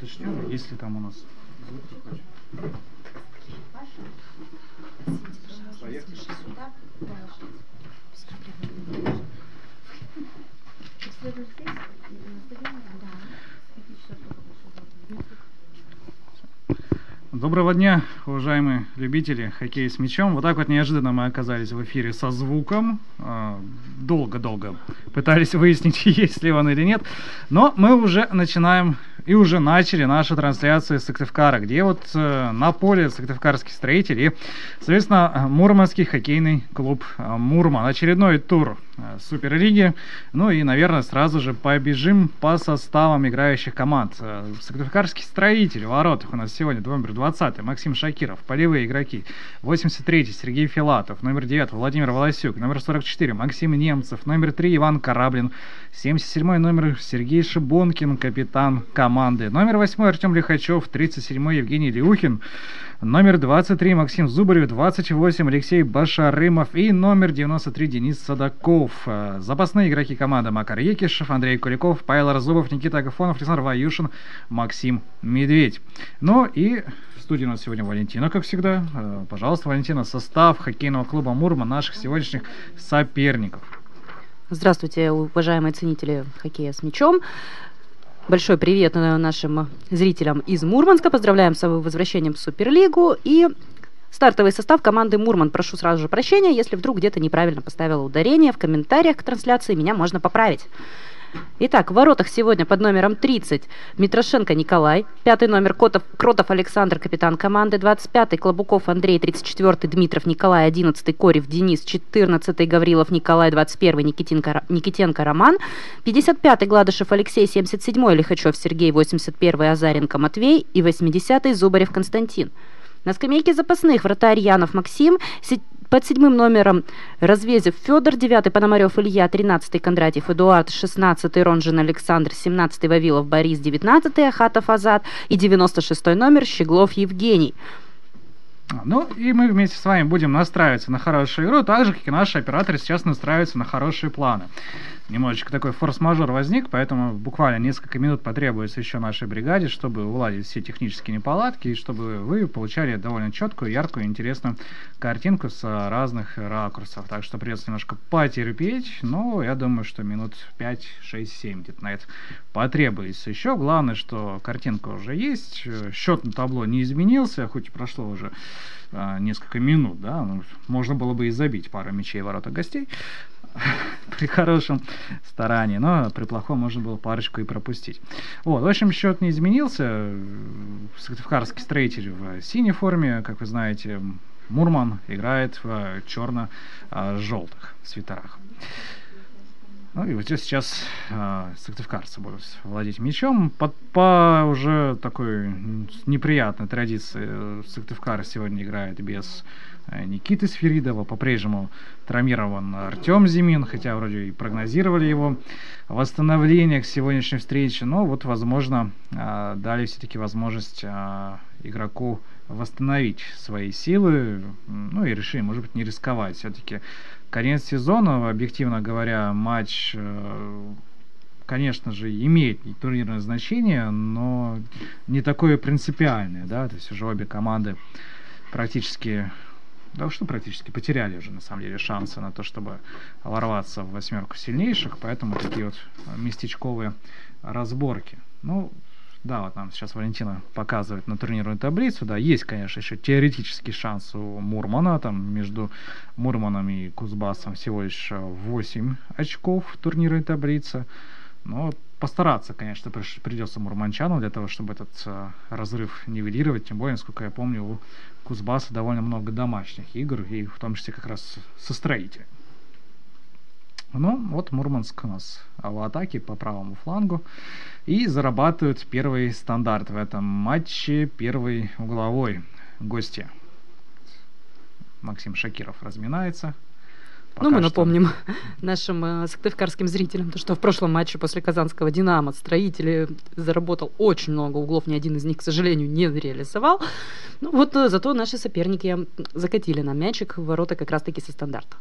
уточню, есть ли там у нас звук такой. Поехали. Доброго дня, уважаемые любители хоккея с мячом. Вот так вот неожиданно мы оказались в эфире со звуком. Долго-долго пытались выяснить, есть ли он или нет. Но мы уже начинаем и уже начали нашу трансляцию из Сыктывкара, где вот на поле Сыктывкарский строитель и, соответственно, Мурманский хоккейный клуб «Мурман». Очередной тур Суперлиги. Ну и, наверное, сразу же побежим по составам играющих команд. Сыктывкарский строитель в воротах у нас сегодня номер 20 Максим Шакиров. Полевые игроки: 83 Сергей Филатов, номер 9 Владимир Волосюк, номер 44 Максим Немцев, номер 3 Иван Кораблин, 77 номер Сергей Шибонкин, капитан команды, номер 8 Артем Лихачев, 37 Евгений Леухин, номер 23 Максим Зубарев, 28 Алексей Башарымов и номер 93 Денис Садаков. Запасные игроки команды: Макар Екишев, Андрей Куликов, Павел Разубов, Никита Агафонов, Александр Ваюшин, Максим Медведь. Ну и в студии у нас сегодня Валентина, как всегда. Пожалуйста, Валентина, состав хоккейного клуба «Мурман», наших сегодняшних соперников. Здравствуйте, уважаемые ценители хоккея с мячом. Большой привет нашим зрителям из Мурманска. Поздравляем с возвращением в Суперлигу. И стартовый состав команды «Мурман». Прошу сразу же прощения, если вдруг где-то неправильно поставила ударение. В комментариях к трансляции меня можно поправить. Итак, в воротах сегодня под номером 30 Митрошенко Николай, 5 номер Кротов Александр, капитан команды, 25 Клобуков Андрей, 34 Дмитров Николай, 11 Корев Денис, 14 Гаврилов Николай, 21 Никитенко Роман, 55 Гладышев Алексей, 77 Лихачев Сергей, 81 Азаренко Матвей и 80 Зубарев Константин. На скамейке запасных вратарь Янов Максим, под 7 номером Развезев Федор, 9 Пономарев Илья, 13 Кондратьев Эдуард, 16 Ронжин Александр, 17 Вавилов Борис, 19 Ахатов Азат и 96 номер Щеглов Евгений. Ну и мы вместе с вами будем настраиваться на хорошую игру, так же, как и наши операторы сейчас настраиваются на хорошие планы. Немножечко такой форс-мажор возник, поэтому буквально несколько минут потребуется еще нашей бригаде, чтобы уладить все технические неполадки, и чтобы вы получали довольно четкую, яркую, интересную картинку с разных ракурсов. Так что придется немножко потерпеть, но я думаю, что минут 5, 6, 7 где-то на это потребуется еще. Главное, что картинка уже есть, счет на табло не изменился, хоть и прошло уже несколько минут, да, можно было бы и забить пару мячей в ворота гостей при хорошем старании, но при плохом можно было парочку и пропустить. Вот, в общем, счет не изменился. Сыктывкарский строитель в синей форме, как вы знаете, Мурман играет в черно-желтых свитерах. Ну и вот сейчас сыктывкарцы будут владеть мячом. По уже такой неприятной традиции Сыктывкар сегодня играет без Никиты Сферидова. По-прежнему травмирован Артем Зимин, хотя вроде и прогнозировали его восстановление к сегодняшней встрече. Но вот, возможно, дали все-таки возможность игроку восстановить свои силы. Ну и решили, может быть, не рисковать. Все-таки конец сезона, объективно говоря, матч, конечно же, имеет турнирное значение, но не такое принципиальное, да, то есть уже обе команды практически потеряли уже, на самом деле, шансы на то, чтобы ворваться в восьмерку сильнейших, поэтому такие вот местечковые разборки. Ну, да, вот нам сейчас Валентина показывает на турнирную таблицу, да, есть, конечно, еще теоретический шанс у Мурмана, там между Мурманом и Кузбассом всего лишь 8 очков в турнирной таблице, но постараться, конечно, придется мурманчанам для того, чтобы этот разрыв нивелировать, тем более, насколько я помню, у Кузбасса довольно много домашних игр, и в том числе как раз со строителем. Ну, вот Мурманск у нас в атаке по правому флангу и зарабатывают первый стандарт в этом матче, первый угловой гости. Максим Шакиров разминается. Ну, мы напомним нашим сыктывкарским зрителям, то, что в прошлом матче после казанского «Динамо» строитель заработал очень много углов, ни один из них, к сожалению, не реализовал. Ну, вот зато наши соперники закатили нам мячик в ворота как раз-таки со стандарта.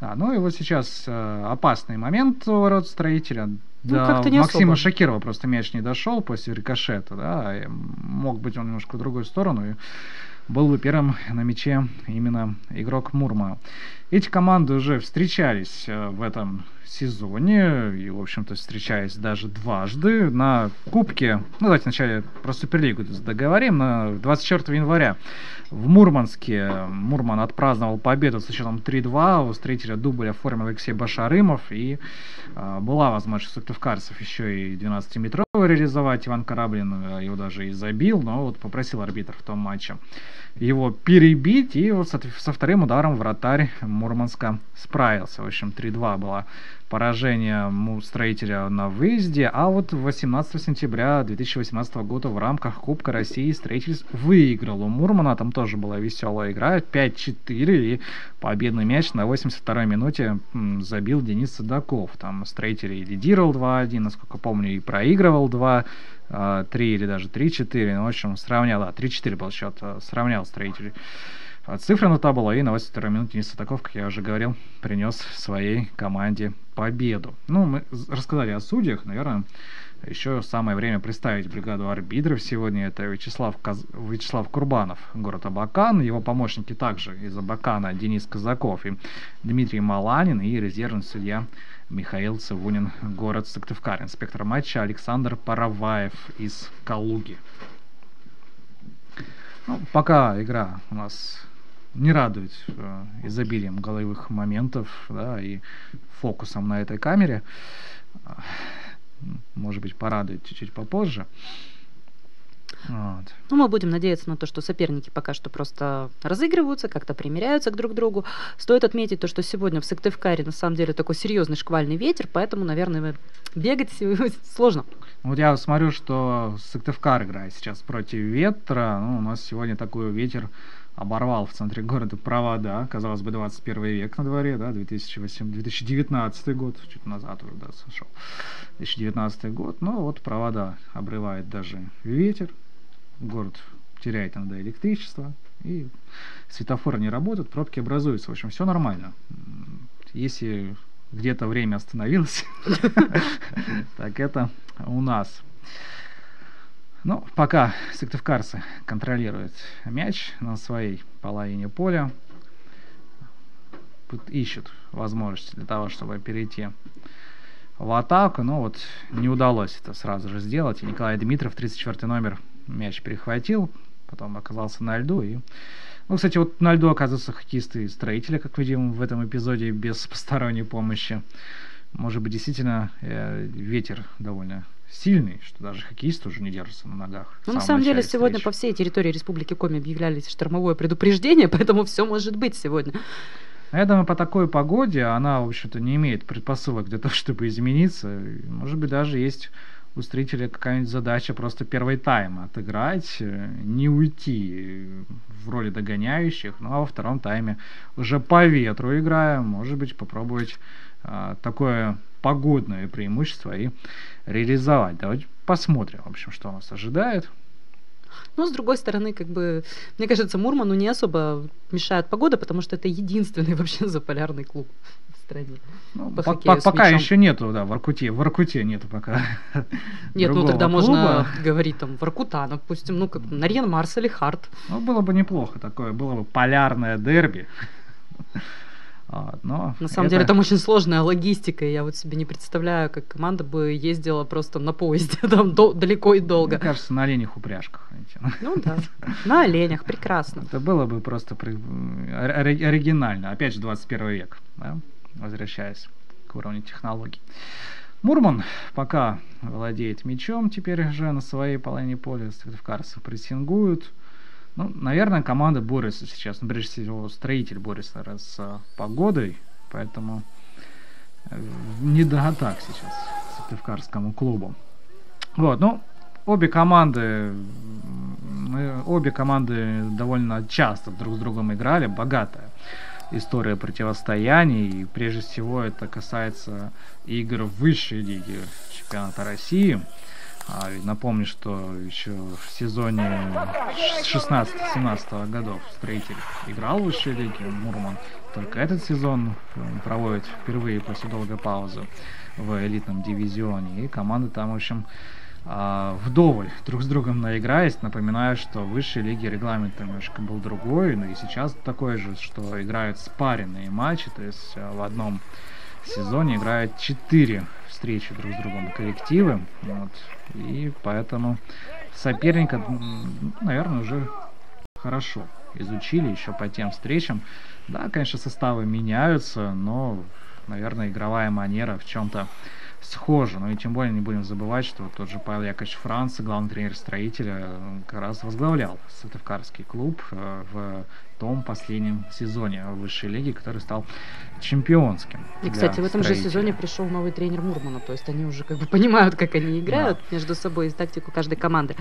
Да, ну и вот сейчас опасный момент у ворот Строителя. Да, как-то не Максима особо. Шакирова просто мяч не дошел после рикошета, да, и мог быть он немножко в другую сторону, и был бы первым на мяче именно игрок Мурмана. Эти команды уже встречались в этом сезоне, и, в общем-то, встречались даже дважды на Кубке. Ну, давайте вначале про Суперлигу договорим. 24 января в Мурманске Мурман отпраздновал победу с счетом 3-2. У Строителя дубль оформил Алексей Башарымов, и была возможность у сыктывкарцев еще и 12-метровый реализовать. Иван Кораблин его даже и забил, но вот попросил арбитр в том матче его перебить, и вот со вторым ударом вратарь Мурманска справился. В общем, 3-2 было поражение Строителя на выезде, а вот 18 сентября 2018 года в рамках Кубка России Строитель выиграл у Мурмана. Там тоже была веселая игра, 5-4, и победный мяч на 82-й минуте забил Денис Садаков. Там Строитель и лидировал 2-1, насколько помню, и проигрывал 2-3 или даже 3-4. Ну, в общем, сравнял, 3-4 был счет, сравнял Строитель цифры на табло, и на 82-й минуте Денис Садаков, как я уже говорил, принес своей команде победу. Ну, мы рассказали о судьях, наверное, еще самое время представить бригаду арбитров сегодня. Это Вячеслав Курбанов, город Абакан, его помощники также из Абакана Денис Казаков и Дмитрий Маланин, и резервный судья Михаил Цивунин, город Сыктывкар. Инспектор матча Александр Параваев из Калуги. Ну, пока игра у нас не радует изобилием голевых моментов, да, и фокусом на этой камере. Может быть, порадует чуть-чуть попозже. Вот. Ну, мы будем надеяться на то, что соперники пока что просто разыгрываются, как-то примиряются друг к другу. Стоит отметить то, что сегодня в Сыктывкаре на самом деле такой серьезный шквальный ветер, поэтому, наверное, бегать сложно. Вот я смотрю, что Сыктывкар играет сейчас против ветра. Ну, у нас сегодня такой ветер оборвал в центре города провода. Казалось бы, 21 век на дворе, да, 2019 год, чуть назад уже, да, сошел. 2019 год, но вот провода обрывает даже ветер. Город теряет иногда электричество, и светофоры не работают, пробки образуются. В общем, все нормально. Если где-то время остановилось, так это у нас. Ну, пока сыктывкарцы контролируют мяч на своей половине поля, ищут возможности для того, чтобы перейти в атаку, но вот не удалось это сразу же сделать. И Николай Дмитров, 34-й номер, мяч перехватил, потом оказался на льду. И... Ну, кстати, вот на льду оказываются хоккеисты Строителя, как видим в этом эпизоде, без посторонней помощи. Может быть, действительно, ветер довольно сильный, что даже хоккеисты уже не держатся на ногах. Ну, на самом деле, сегодня по всей территории Республики Коми объявлялись штормовое предупреждение, поэтому все может быть сегодня. Я думаю, по такой погоде она, в общем-то, не имеет предпосылок для того, чтобы измениться. Может быть, даже есть у Строителя какая-нибудь задача просто первый тайм отыграть, не уйти в роли догоняющих, ну а во втором тайме уже по ветру играя, может быть, попробовать такое погодное преимущество и реализовать. Давайте посмотрим, в общем, что нас ожидает. Но, с другой стороны, как бы, мне кажется, Мурману не особо мешает погода, потому что это единственный вообще заполярный клуб в стране. Ну, пока еще нету, да, в Воркуте нету пока. Нет, ну тогда можно говорить там Воркута, допустим, ну как Нарьян Марс или Харт. Ну, было бы неплохо такое, было бы полярное дерби. Но на самом деле там очень сложная логистика, и я вот себе не представляю, как команда бы ездила просто на поезде там далеко и долго. Мне кажется, на оленях упряжках. Ну да, на оленях, прекрасно. Это было бы просто оригинально. Опять же, 21 век, да? Возвращаясь к уровню технологий. Мурман пока владеет мячом, теперь уже на своей половине поля. Сыктывкарцы прессингуют. Ну, наверное, команда борется сейчас, ну, прежде всего, Строитель борется с погодой, поэтому не до атак сейчас Сыктывкарскому клубу. Вот, ну, обе команды довольно часто друг с другом играли, богатая история противостояний, и прежде всего это касается игр в высшей лиге чемпионата России. И напомню, что еще в сезоне 16-17 годов Строитель играл в высшей лиге, Мурман только этот сезон проводит впервые после долгой паузы в элитном дивизионе, и команды там, в общем, вдоволь друг с другом наиграясь. Напоминаю, что в высшей лиге регламент немножко был другой, но и сейчас такой же, что играют спаренные матчи, то есть в одном сезоне играют 4 встречи друг с другом коллективы, вот, и поэтому соперника, наверное, уже хорошо изучили еще по тем встречам. Да, конечно, составы меняются, но, наверное, игровая манера в чем-то схожа. Ну и тем более не будем забывать, что тот же Павел Яковлевич Франц, главный тренер Строителя, как раз возглавлял Сыктывкарский клуб в том последнем сезоне высшей лиги, который стал чемпионским. И, кстати, в этом же сезоне пришел новый тренер Мурмана, то есть они уже как бы понимают, как они играют между собой и тактику каждой команды.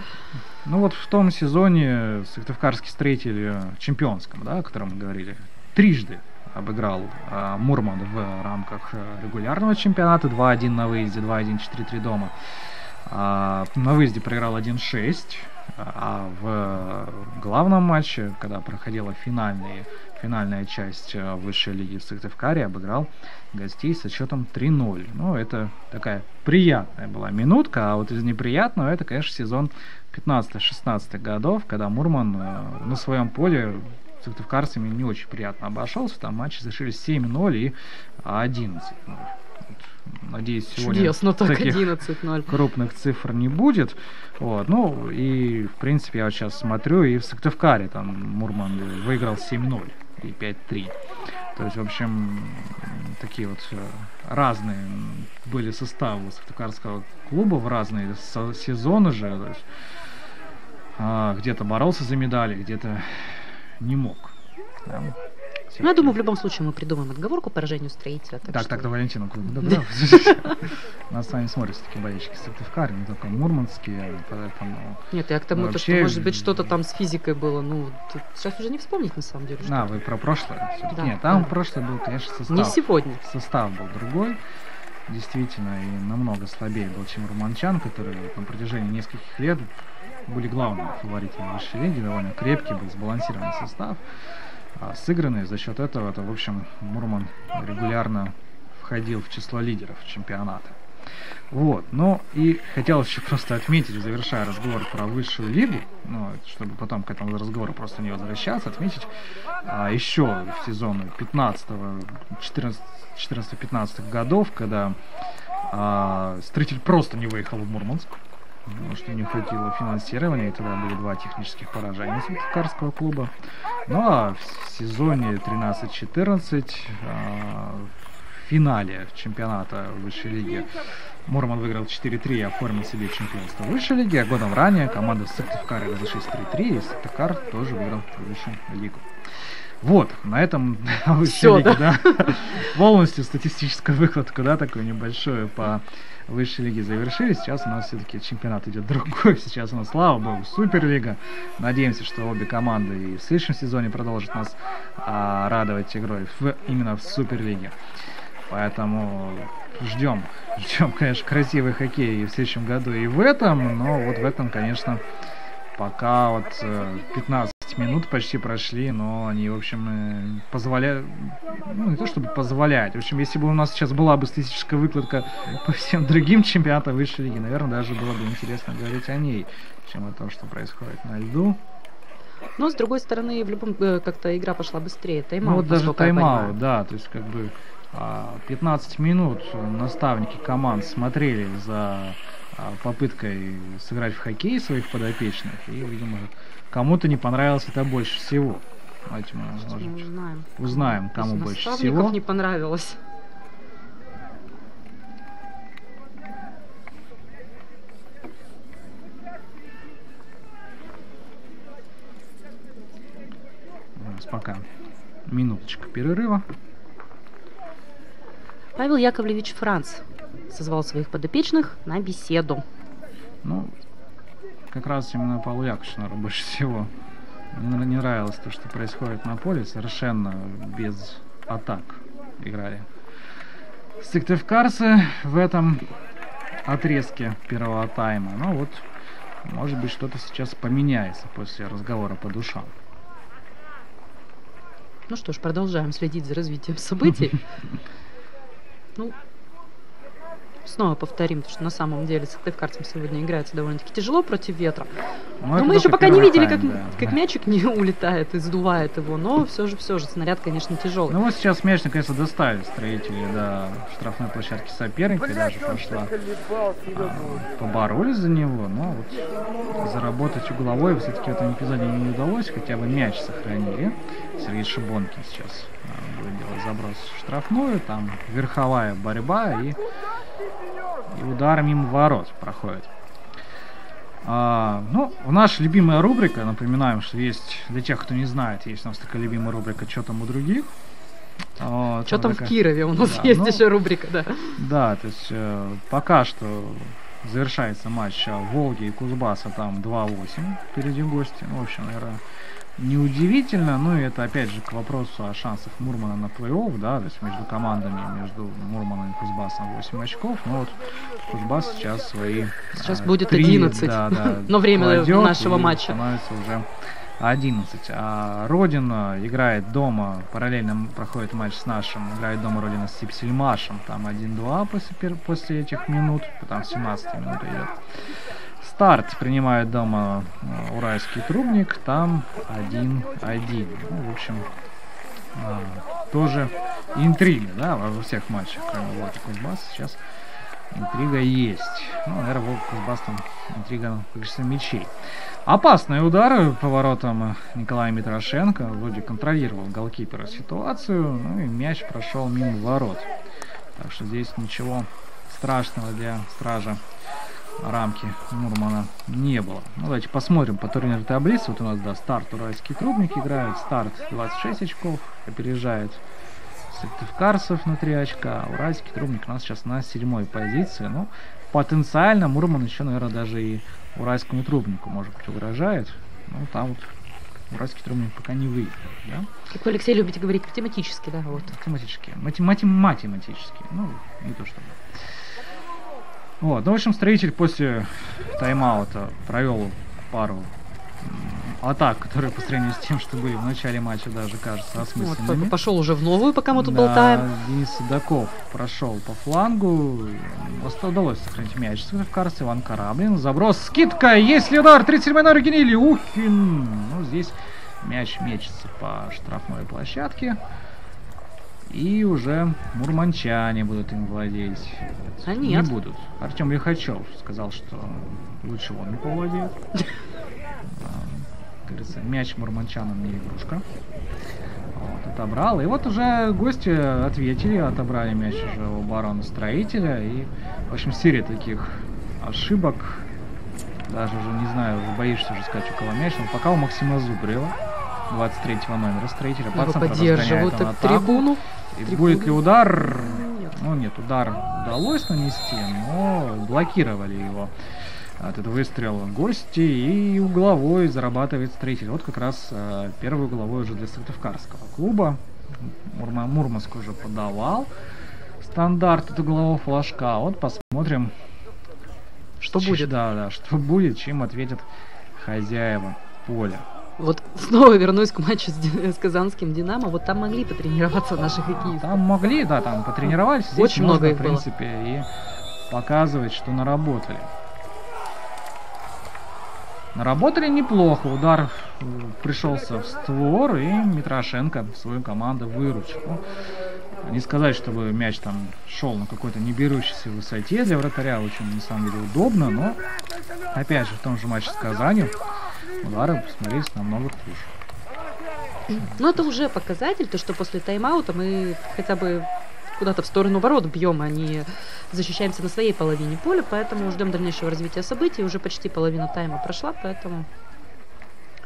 Ну вот в том сезоне Сыктывкарский Строитель чемпионском, да, о котором мы говорили, трижды обыграл Мурман в рамках регулярного чемпионата. 2-1 на выезде, 2-1, 4-3 дома. На выезде проиграл 1-6, а в главном матче, когда проходила финальная часть высшей лиги в Сыктывкаре, обыграл гостей со счетом 3-0. Ну, это такая приятная была минутка, а вот из неприятного это, конечно, сезон 15-16 годов, когда Мурман на своем поле с сыктывкарцами не очень приятно обошелся. Там матчи завершились 7-0 и 11-0. Надеюсь, сегодня чудесно, таких 11-0. крупных цифр не будет. Вот. Ну, и, в принципе, я вот сейчас смотрю, и в Сыктывкаре там Мурман выиграл 7-0 и 5-3. То есть, в общем, такие вот разные были составы у Сыктывкарского клуба в разные сезоны же. То есть, где-то боролся за медали, где-то не мог. Да. Ну, я думаю, в любом случае мы придумаем отговорку поражению Строителя. Так, Валентина, нас с вами смотрят такие болельщики Сыктывкара, не только мурманские, поэтому... Нет, я к тому, что, может быть, что-то там с физикой было, ну, сейчас уже не вспомнить, на самом деле. Вы про прошлое? Да, нет, там прошлое был, конечно, состав. Не сегодня. Состав был другой, действительно, и намного слабее был, чем румынчан, которые на протяжении нескольких лет были главными фаворитами высшей лиги, довольно крепкий был, сбалансированный состав. Сыгранные. За счет этого, в общем, Мурман регулярно входил в число лидеров чемпионата. Вот. Ну и хотелось еще просто отметить, завершая разговор про высшую лигу, ну, чтобы потом к этому разговору просто не возвращаться, отметить еще в сезоны 14-15 годов, когда Строитель просто не выехал в Мурманск, потому что не хватило финансирования, и тогда были 2 технических поражения Сыктывкарского клуба. Ну а в сезоне 13-14 в финале чемпионата высшей лиги Мурман выиграл 4-3 и оформил себе чемпионство высшей лиги, а годом ранее команда Сыктывкара разошлись 3-3, и Сыктывкар тоже выиграл высшую лигу. Вот, на этом высшей лиге, да, полностью статистическая выкладка, да, такую небольшую по высшей лиги завершили. Сейчас у нас все-таки чемпионат идет другой. Сейчас у нас, слава богу, Суперлига. Надеемся, что обе команды и в следующем сезоне продолжат нас радовать игрой именно в Суперлиге. Поэтому ждем, конечно, красивый хоккей и в следующем году, и в этом. Но вот в этом, конечно, пока вот 15 минут почти прошли, но они, в общем, позволяют, ну, не то чтобы позволяют, в общем, если бы у нас сейчас была бы статистическая выкладка по всем другим чемпионатам высшей лиги, наверное, даже было бы интересно говорить о ней, чем о том, что происходит на льду. Но, с другой стороны, в любом как-то игра пошла быстрее. Тайм-аут, ну, вот даже тайм-аут, да, то есть, как бы, 15 минут наставники команд смотрели за попыткой сыграть в хоккей своих подопечных, и, видимо, кому-то не понравилось это больше всего. Давайте мы узнаем, кому больше всего. Не понравилось. У нас пока минуточка перерыва. Павел Яковлевич Франц созвал своих подопечных на беседу. Ну, как раз именно Павлу Яковлевичу, наверное, больше всего не нравилось то, что происходит на поле. Совершенно без атак играли сыктывкарцы в этом отрезке первого тайма. Но вот, может быть, что-то сейчас поменяется после разговора по душам. Ну что ж, продолжаем следить за развитием событий. Ну, снова повторим, что на самом деле сыктывкарцам сегодня играется довольно-таки тяжело против ветра. Но мы еще пока не видели, как мячик не улетает и сдувает его, но все же снаряд, конечно, тяжелый. Ну вот сейчас мяч наконец-то доставили строители до штрафной площадки соперника, даже прошла, поборолись за него, но вот заработать угловой все-таки в этом эпизоде не удалось, хотя бы мяч сохранили. Сергей Шибонкин сейчас будет делать заброс в штрафную, там верховая борьба и удар мимо ворот проходит. Ну, наша любимая рубрика, напоминаем, что есть, для тех, кто не знает, есть у нас такая любимая рубрика «Чё там у других?». Что там в Кирове у нас есть еще рубрика, да. Да, то есть пока что завершается матч Волги и Кузбасса, там 2-8 впереди гости. Ну, в общем, наверное, неудивительно, ну и это опять же к вопросу о шансах Мурмана на плей-офф, да, то есть между командами, между Мурманом и Кузбассом 8 очков, но вот Кузбасс сейчас свои... Сейчас будет 11, но время нашего матча становится уже 11. А Родина играет дома, параллельно проходит матч с нашим, играет дома Родина с Сипсельмашем, там 1-2 после этих минут, там 17 минут идет. Старт принимает дома Уральский Трубник, там 1-1. Ну, в общем, тоже интрига, да, во всех матчах, кроме Волги и Кузбасса, сейчас интрига есть. Ну, наверное, Волга и Кузбасс там интрига, как говорится, мячей. Опасные удары по воротам Николая Митрошенко. Вроде контролировал голкипера ситуацию, ну и мяч прошел мимо ворот. Так что здесь ничего страшного для стража рамки Мурмана не было. Ну, давайте посмотрим по турнирной таблице. Вот у нас, да, Старт Уральский Трубник играет. Старт 26 очков, опережает сыктывкарцев на 3 очка. Уральский Трубник у нас сейчас на 7-й позиции. Ну, потенциально Мурман еще, наверное, даже и Уральскому Трубнику, может быть, угрожает. Ну, там вот Уральский Трубник пока не выиграл, да? Как вы, Алексей, любите говорить, математически, да? Вот. Математически. Математически. Ну, не то чтобы. Вот, ну, в общем, строитель после тайм-аута провел пару атак, которые по сравнению с тем, что были в начале матча, даже кажется осмысленными. Вот, пошел уже в новую, пока мы тут болтаем. Денис Судаков прошел по флангу. Удалось сохранить мяч. Сыктывкарцы, Иван Кораблин. Заброс, скидка, есть ли удар? 37-й номер Евгений Ухин. Ну, здесь мяч мечется по штрафной площадке. И уже мурманчане будут им владеть. А нет. Не будут. Артем Лихачев сказал, что лучше он не повладеет. Говорится, мяч мурманчанам не игрушка. Вот, отобрал. И вот уже гости ответили, отобрали мяч уже у обороны строителя. И, в общем, серия таких ошибок. Даже уже не знаю, уже боишься уже сказать, у кого мяч. Но пока у Максима Зубрила, 23-го номера строителя, по центру разгоняет он атаку. Трибуну. И будет ли удар? Ну нет, удар удалось нанести, но блокировали его от этого выстрела гости, и угловой зарабатывает строитель. Вот как раз первый угловой уже для сыктывкарского клуба. Мурманск уже подавал стандарт от углового флажка. Вот посмотрим, что будет. Да, что будет, чем ответят хозяева поля. Вот снова вернусь к матчу с казанским «Динамо». Вот там могли потренироваться наши хоккеисты. Там могли, да, там потренировались. Здесь очень можно, много их в принципе, было. И показывать, что наработали. Наработали неплохо. Удар пришелся в створ, и Митрошенко свою команду выручил. Не сказать, чтобы мяч там шел на какой-то неберущейся высоте для вратаря. Очень, на самом деле, удобно. Но, опять же, в том же матче с Казанью удары посмотрелись намного хуже. Ну, это уже показатель, то, что после тайм-аута мы хотя бы куда-то в сторону ворот бьем, а не защищаемся на своей половине поля, поэтому ждем дальнейшего развития событий. Уже почти половина тайма прошла, поэтому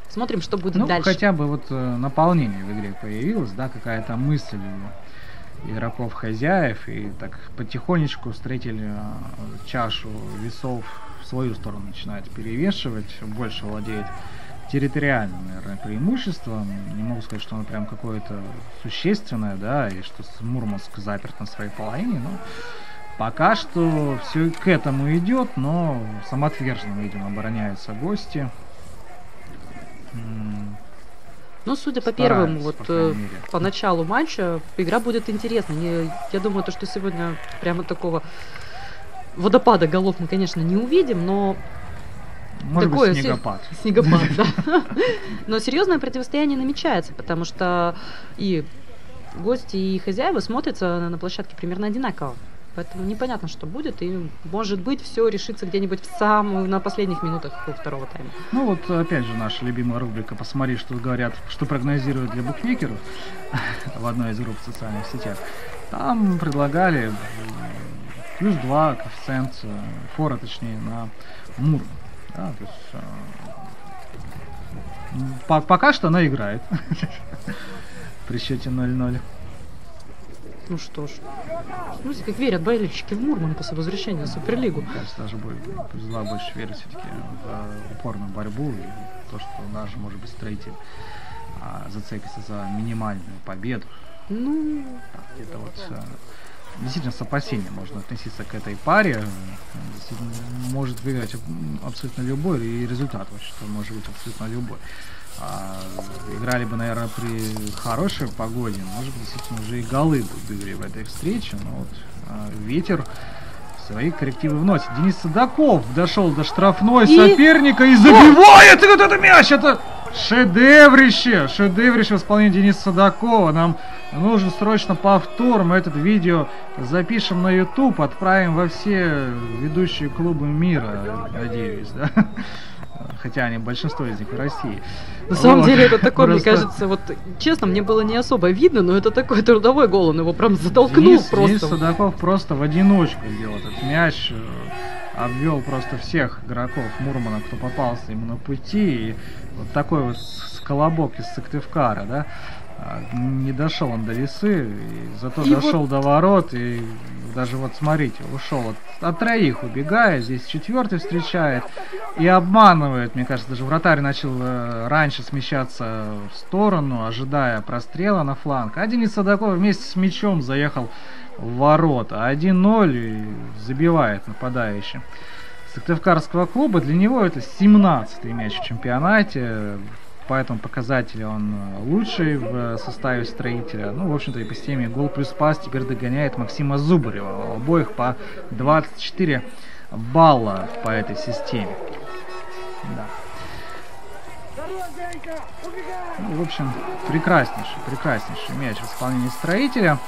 смотрим, что будет дальше. Хотя бы вот наполнение в игре появилось, да, какая-то мысль игроков-хозяев, и так потихонечку строитель чашу весов в свою сторону начинает перевешивать, больше владеет территориальным, наверное, преимуществом. Не могу сказать, что оно прям какое-то существенное, да, и что Мурманск заперт на своей половине, но Пока что все к этому идет, но самоотверженно, видимо, обороняются гости. Ну, судя по Стараются, первым, вот по крайней мере. по началу матча, игра будет интересной. Я думаю, то, что сегодня прямо такого водопада голов мы, конечно, не увидим, но Может такое быть, снегопад. Снегопад, да. Но серьезное противостояние намечается, потому что и гости, и хозяева смотрятся на площадке примерно одинаково. Поэтому непонятно, что будет, и, может быть, все решится где-нибудь на последних минутах второго тайма. Ну вот, опять же, наша любимая рубрика «Посмотри, что говорят, что прогнозируют для букмекеров» в одной из групп в социальных сетях. Там предлагали плюс 2 коэффициент фора, точнее, на Мурман. Да, то есть, пока что она играет при счете 0-0. Ну что ж, смотрите, как верят болельщики в Мурман после возвращения в Суперлигу. Мне кажется, даже будет плюс 2 больше верить все-таки в упорную борьбу и то, что даже, может быть, строитель зацепится за минимальную победу. Ну, где-то вот действительно с опасением можно относиться к этой паре. Может выиграть абсолютно любой, и результат вообще может быть абсолютно любой. Играли бы, наверное, при хорошей погоде, может быть, действительно уже и голы были в этой встрече, но вот ветер свои коррективы вносит. Денис Садаков дошел до штрафной соперника и забивает этот мяч! Это шедеврище в исполнении Дениса Садакова. Нам нужен срочно повтор. Мы это видео запишем на YouTube, отправим во все ведущие клубы мира, надеюсь, да? Хотя они, большинство из них в России. На самом деле это такой, мне кажется, вот честно, мне было не особо видно, но это такой трудовой гол, он его прям затолкнул просто. Денис Садаков просто в одиночку сделал этот мяч, обвел просто всех игроков Мурмана, кто попался ему на пути, и вот такой вот сколобок из Сыктывкара, да, не дошел он до Лисы, и зато и дошел вот до ворот, и даже вот смотрите, ушел от троих убегая, здесь четвертый встречает и обманывает, мне кажется, даже вратарь начал раньше смещаться в сторону, ожидая прострела на фланг, а Денис Садаков вместе с мячом заехал в ворота, 1-0 и забивает нападающий Сыктывкарского клуба. Для него это 17-й мяч в чемпионате. По этому показателю он лучший в составе строителя. Ну, в общем-то, и по системе гол плюс пас теперь догоняет Максима Зубарева. У обоих по 24 балла по этой системе. Да. Ну, в общем, прекраснейший мяч в исполнении строителя.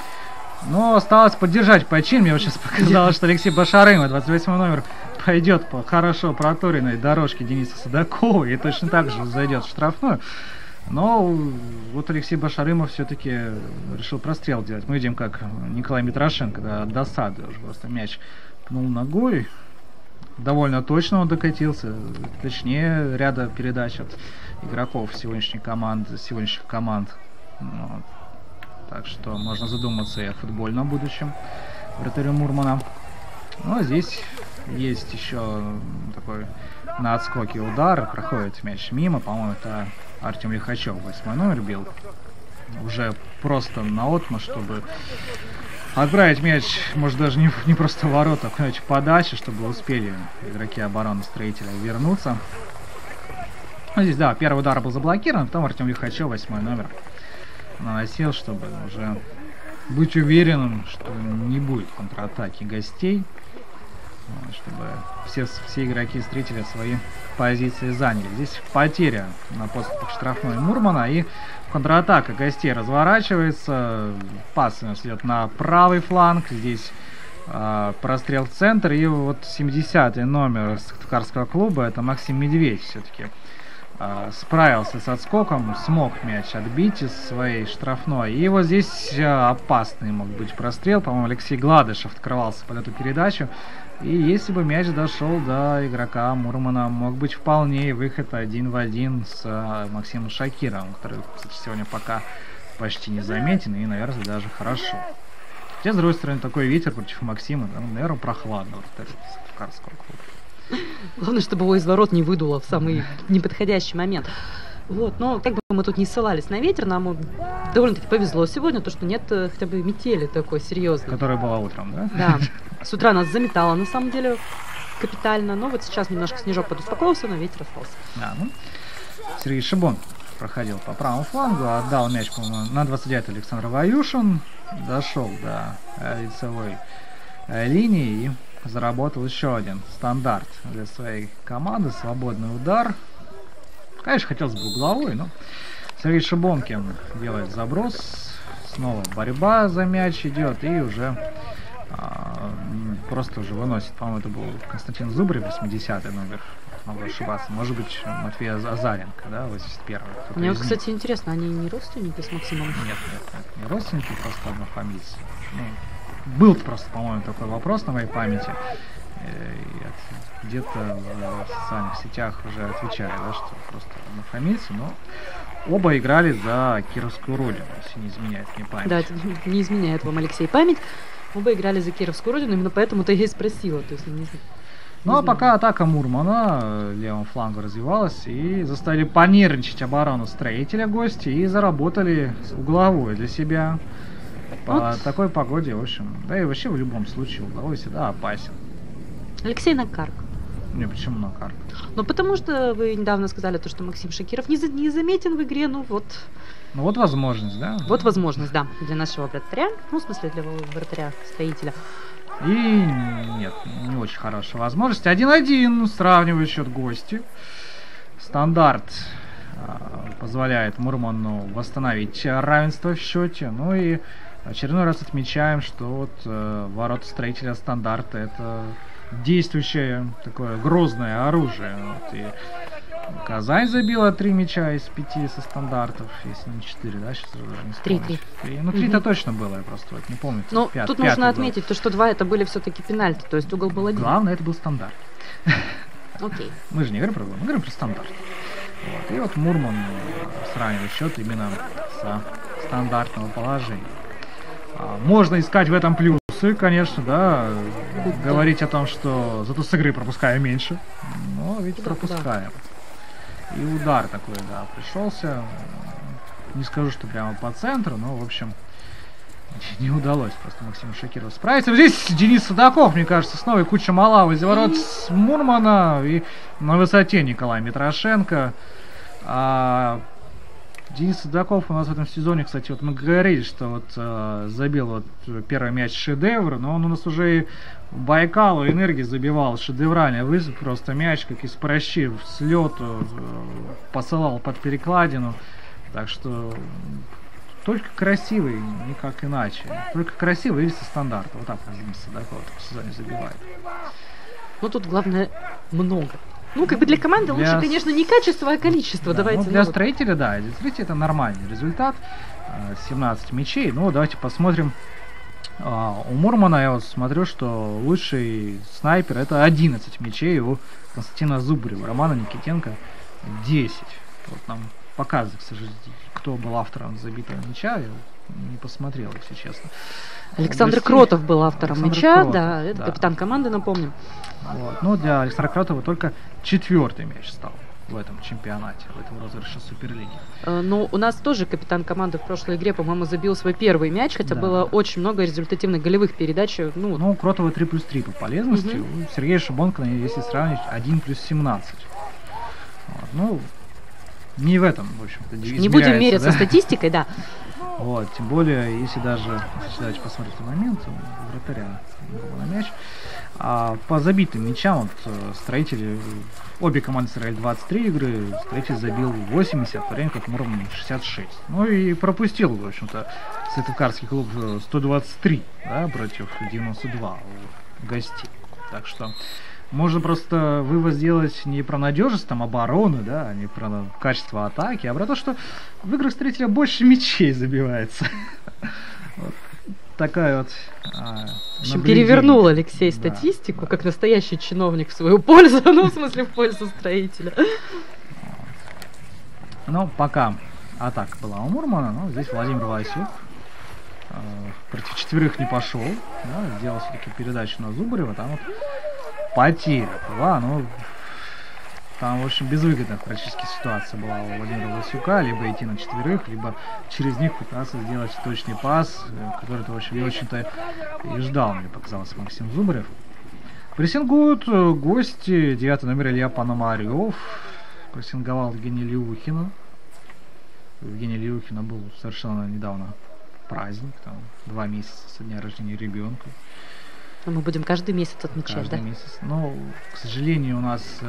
Но осталось поддержать почин. Мне вот сейчас показалось, что Алексей Башарымов, 28 номер, пойдет по хорошо проторенной дорожке Дениса Садакова и точно так же зайдет в штрафную. Но вот Алексей Башарымов все-таки решил прострел делать. Мы видим, как Николай Митрошенко, да, от досады уже просто мяч пнул ногой. Довольно точно он докатился. Точнее, ряда передач от игроков сегодняшних команд. Вот. Так что можно задуматься и о футбольном будущем вратарю Мурмана. Ну, а здесь есть еще такой на отскоке удар. Проходит мяч мимо. По-моему, это Артем Лихачев, 8 номер, бил. Уже просто наотмашь, чтобы отправить мяч, может, даже не просто в ворота, а куда-нибудь подальше, чтобы успели игроки обороны строителя вернуться. Ну, здесь, да, первый удар был заблокирован, потом Артем Лихачев, 8 номер, наносил, чтобы уже быть уверенным, что не будет контратаки гостей, чтобы все игроки строителя свои позиции заняли. Здесь потеря на подступах штрафной Мурмана, и контратака гостей разворачивается, пас у нас идет на правый фланг, здесь прострел в центр, и вот 70-й номер Сыктывкарского клуба, это Максим Медведь, все-таки справился с отскоком, смог мяч отбить из своей штрафной. И вот здесь опасный мог быть прострел. По-моему, Алексей Гладышев открывался под эту передачу. И если бы мяч дошел до игрока Мурмана, мог быть вполне выход 1 в 1 с Максимом Шакировым, который, кстати, сегодня пока почти не заметен и, наверное, даже хорошо. Хотя, с другой стороны, такой ветер против Максима, да, наверное, прохладно в Сыктывкарского клуба. Главное, чтобы его из ворот не выдуло в самый неподходящий момент. Вот, но как бы мы тут не ссылались на ветер, нам довольно-таки повезло сегодня, то, что нет хотя бы метели такой серьезной. Которая была утром, да? Да. С утра нас заметало, на самом деле, капитально, но вот сейчас немножко снежок подуспокоился, но ветер остался. Да, ну, Сергей Шибон проходил по правому флангу, отдал мяч, по-моему, на 29-й Александр Ваюшин, дошел до лицевой линии и заработал еще один стандарт для своей команды, свободный удар. Конечно, хотелось бы угловой, но Сергей Шибонкин делает заброс, снова борьба за мяч идет и уже просто уже выносит. По-моему, это был Константин Зубрев, 80-й номер, могу ошибаться. Может быть, Матвей Азаренко, да, 81-й. Мне вот, кстати, интересно, они не родственники с Максимом? Нет, не родственники, просто однофамильцы. Ну, был просто, по-моему, такой вопрос на моей памяти. Где-то в социальных сетях уже отвечали, да, что просто однофамильцы, но оба играли за Кировскую Родину, если не изменяет мне память. Да, не изменяет вам, Алексей, память. Оба играли за Кировскую Родину, именно поэтому-то я и спросила. То есть, ну а пока атака Мурмана левым флангом развивалась, и заставили понервничать оборону Строителя гости и заработали угловой для себя. По такой погоде, в общем, да и вообще в любом случае угловой всегда опасен. Алексей Накарк. Не, почему Накарк? Ну, потому что вы недавно сказали, то, что Максим Шакиров не заметен в игре, ну вот. Ну вот возможность, да? Вот возможность, да, для нашего вратаря, ну, в смысле, для вратаря Строителя. И нет, не очень хорошая возможность. 1-1, сравнивает счет гости. Стандарт позволяет Мурману восстановить равенство в счете. Ну и очередной раз отмечаем, что вот ворота Строителя Стандарта — это действующее такое грозное оружие. Вот, и Казань забила 3 мяча из 5 со стандартов, если не 4, да, сейчас уже не 3. Ну, 3-то точно было, я просто вот не помню. Но тут нужно отметить, то, что 2 это были все-таки пенальти, то есть угол был один. Главное, это был стандарт. Окей. Мы же не говорим про гол, мы говорим про стандарт. Вот. И вот Мурман сравнивает счет именно со стандартного положения. Можно искать в этом плюсы, конечно, да, говорить о том, что зато с игры пропускаем меньше, но ведь пропускаем. И удар такой, да, пришелся. Не скажу, что прямо по центру, но, в общем, не удалось просто Максиму Шакирову справиться. Здесь Денис Судаков, мне кажется, снова куча мала возле ворот с Мурмана. И на высоте Николай Митрошенко. Денис Судаков у нас в этом сезоне, кстати, вот мы говорили, что вот забил вот первый мяч шедевр, но он у нас уже и Байкалу энергии забивал шедеврально, просто мяч как из прощи с лету посылал под перекладину, так что только красивый, никак иначе, только красивый и со стандарта, вот так вот Денис Судаков в сезоне забивает. Ну тут главное много. Ну, как бы для команды лучше, конечно, не качество, а количество. Да, давайте. Ну, для Строителя, да, для Строителя это нормальный результат. 17 мячей. Ну, давайте посмотрим. У Мурмана я вот смотрю, что лучший снайпер — это 11 мячей у Константина Зубрева. Романа Никитенко 10. Вот нам показывает, к сожалению, кто был автором забитого мяча. Я не посмотрел, если честно. Александр Кротов был автором мяча, да, это капитан команды, напомним. Вот. Ну, для Александра Кротова только 4-й мяч стал в этом чемпионате, в этом розыгрыше Суперлиги. Ну, у нас тоже капитан команды в прошлой игре, по-моему, забил свой первый мяч, хотя было очень много результативных голевых передач. Ну, у Кротова 3+3 по полезности, у Сергея Шибонкина, если сравнить, 1+17. Вот. Ну, не в этом, в общем-то, не будем меряться статистикой, да. Вот, тем более, если давайте посмотрим момент, вратаря на мяч. По забитым мячам, вот, Строители, обе команды сыграли 23 игры, Строитель забил 80, в то время как Мурман 66. Ну и пропустил, в общем-то, Сыктывкарский клуб 123, да, против 92 у гостей. Так что можно просто вывод сделать не про надежность там обороны, да, не про качество атаки, а про то, что в играх Строителя больше мячей забивается. Вот. Такая вот перевернул Алексей статистику, как настоящий чиновник в свою пользу, ну, в смысле, в пользу Строителя. Ну, пока атака была у Мурмана, но здесь Владимир Васюк против 4 не пошел, да, сделал все-таки передачу на Зубарева, там вот потеря была, ну, Там, в общем, безвыгодная практически ситуация была у Владимира Власюка. Либо идти на четверых, либо через них пытаться сделать точный пас, который-то, в общем, не очень-то и ждал, мне показалось, Максим Зубарев. Прессингуют гости. 9 номер Илья Пономарев. Прессинговал Евгений Леухина. У Евгения Леухина был совершенно недавно праздник. Там 2 месяца со дня рождения ребенка. Мы будем каждый месяц отмечать, Каждый месяц. Но, к сожалению, у нас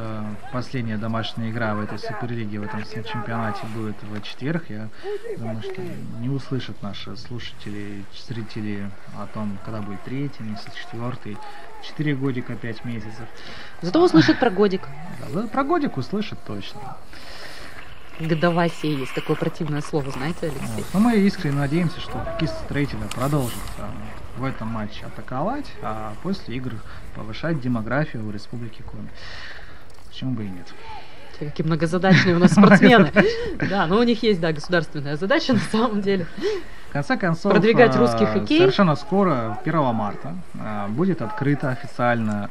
последняя домашняя игра в этой Суперлиге, в этом чемпионате будет в четверг. Я думаю, что не услышат наши слушатели, зрители о том, когда будет 3-й месяц, 4-й, 4 годика, 5 месяцев. Зато услышат про годик. Да, про годик услышат точно. Годовасие есть такое противное слово, знаете, Алексей? Вот. Но мы искренне надеемся, что хоккеисты Строителя продолжат в этом матче атаковать, а после игр повышать демографию в Республике Коми. Почему бы и нет? Какие многозадачные у нас спортсмены. Да, но у них есть, да, государственная задача на самом деле. В конце концов, продвигать русский хоккей. Совершенно скоро, 1 марта, будет открыта официально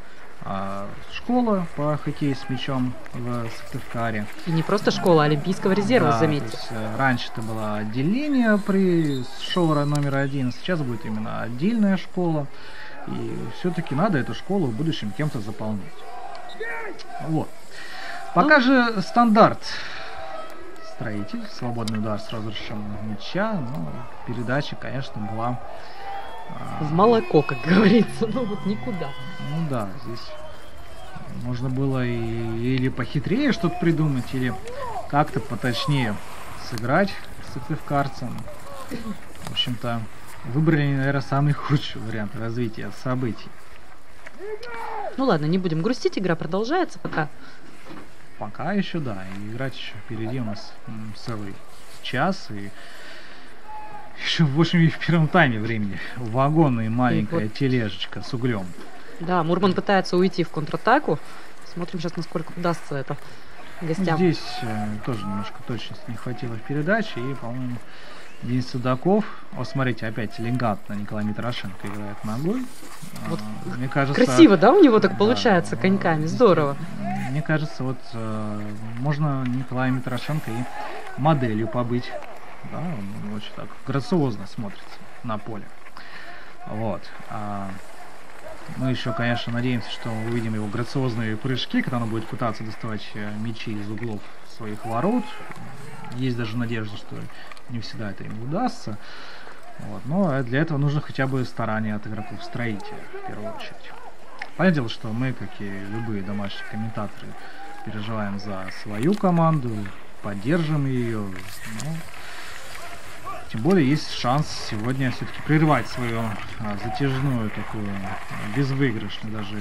школа по хоккею с мячом в Сыктывкаре. И не просто школа, а Олимпийского резерва, да, заметьте. Раньше это было отделение при Шора номер 1, сейчас будет именно отдельная школа. И все-таки надо эту школу в будущем кем-то заполнять. Вот. Пока же стандарт. Строитель, свободный удар с розыгрышем мяча, но передача, конечно, была в молоко, как говорится, ну вот никуда. Ну да, здесь можно было или похитрее что-то придумать, или как-то поточнее сыграть с сыктывкарцем. В общем-то, выбрали, наверное, самый худший вариант развития событий. Ну ладно, не будем грустить, игра продолжается пока. Пока еще, да, и играть еще впереди у нас целый час, и еще, в общем, и в первом тайме времени. Вагон и маленькая вот тележечка с углем. Да, Мурман пытается уйти в контратаку. Смотрим сейчас, насколько удастся это гостям. Здесь тоже немножко точности не хватило в передаче. И, по-моему, Денис Судаков. О, смотрите, опять элегантно Николай Митрошенко играет ногой. Вот мне кажется, красиво, да, у него так получается коньками? Здорово. Мне кажется, вот можно Николая Митрошенко и моделью побыть. Да, он очень так грациозно смотрится на поле. Вот. Мы еще, конечно, надеемся, что увидим его грациозные прыжки, когда он будет пытаться доставать мячи из углов своих ворот. Есть даже надежда, что не всегда это ему удастся. Вот. Но для этого нужно хотя бы старание от игроков Строителя, в первую очередь. Понятное дело, что мы, как и любые домашние комментаторы, переживаем за свою команду, поддержим ее. Но тем более есть шанс сегодня все-таки прервать свою затяжную такую безвыигрышную, даже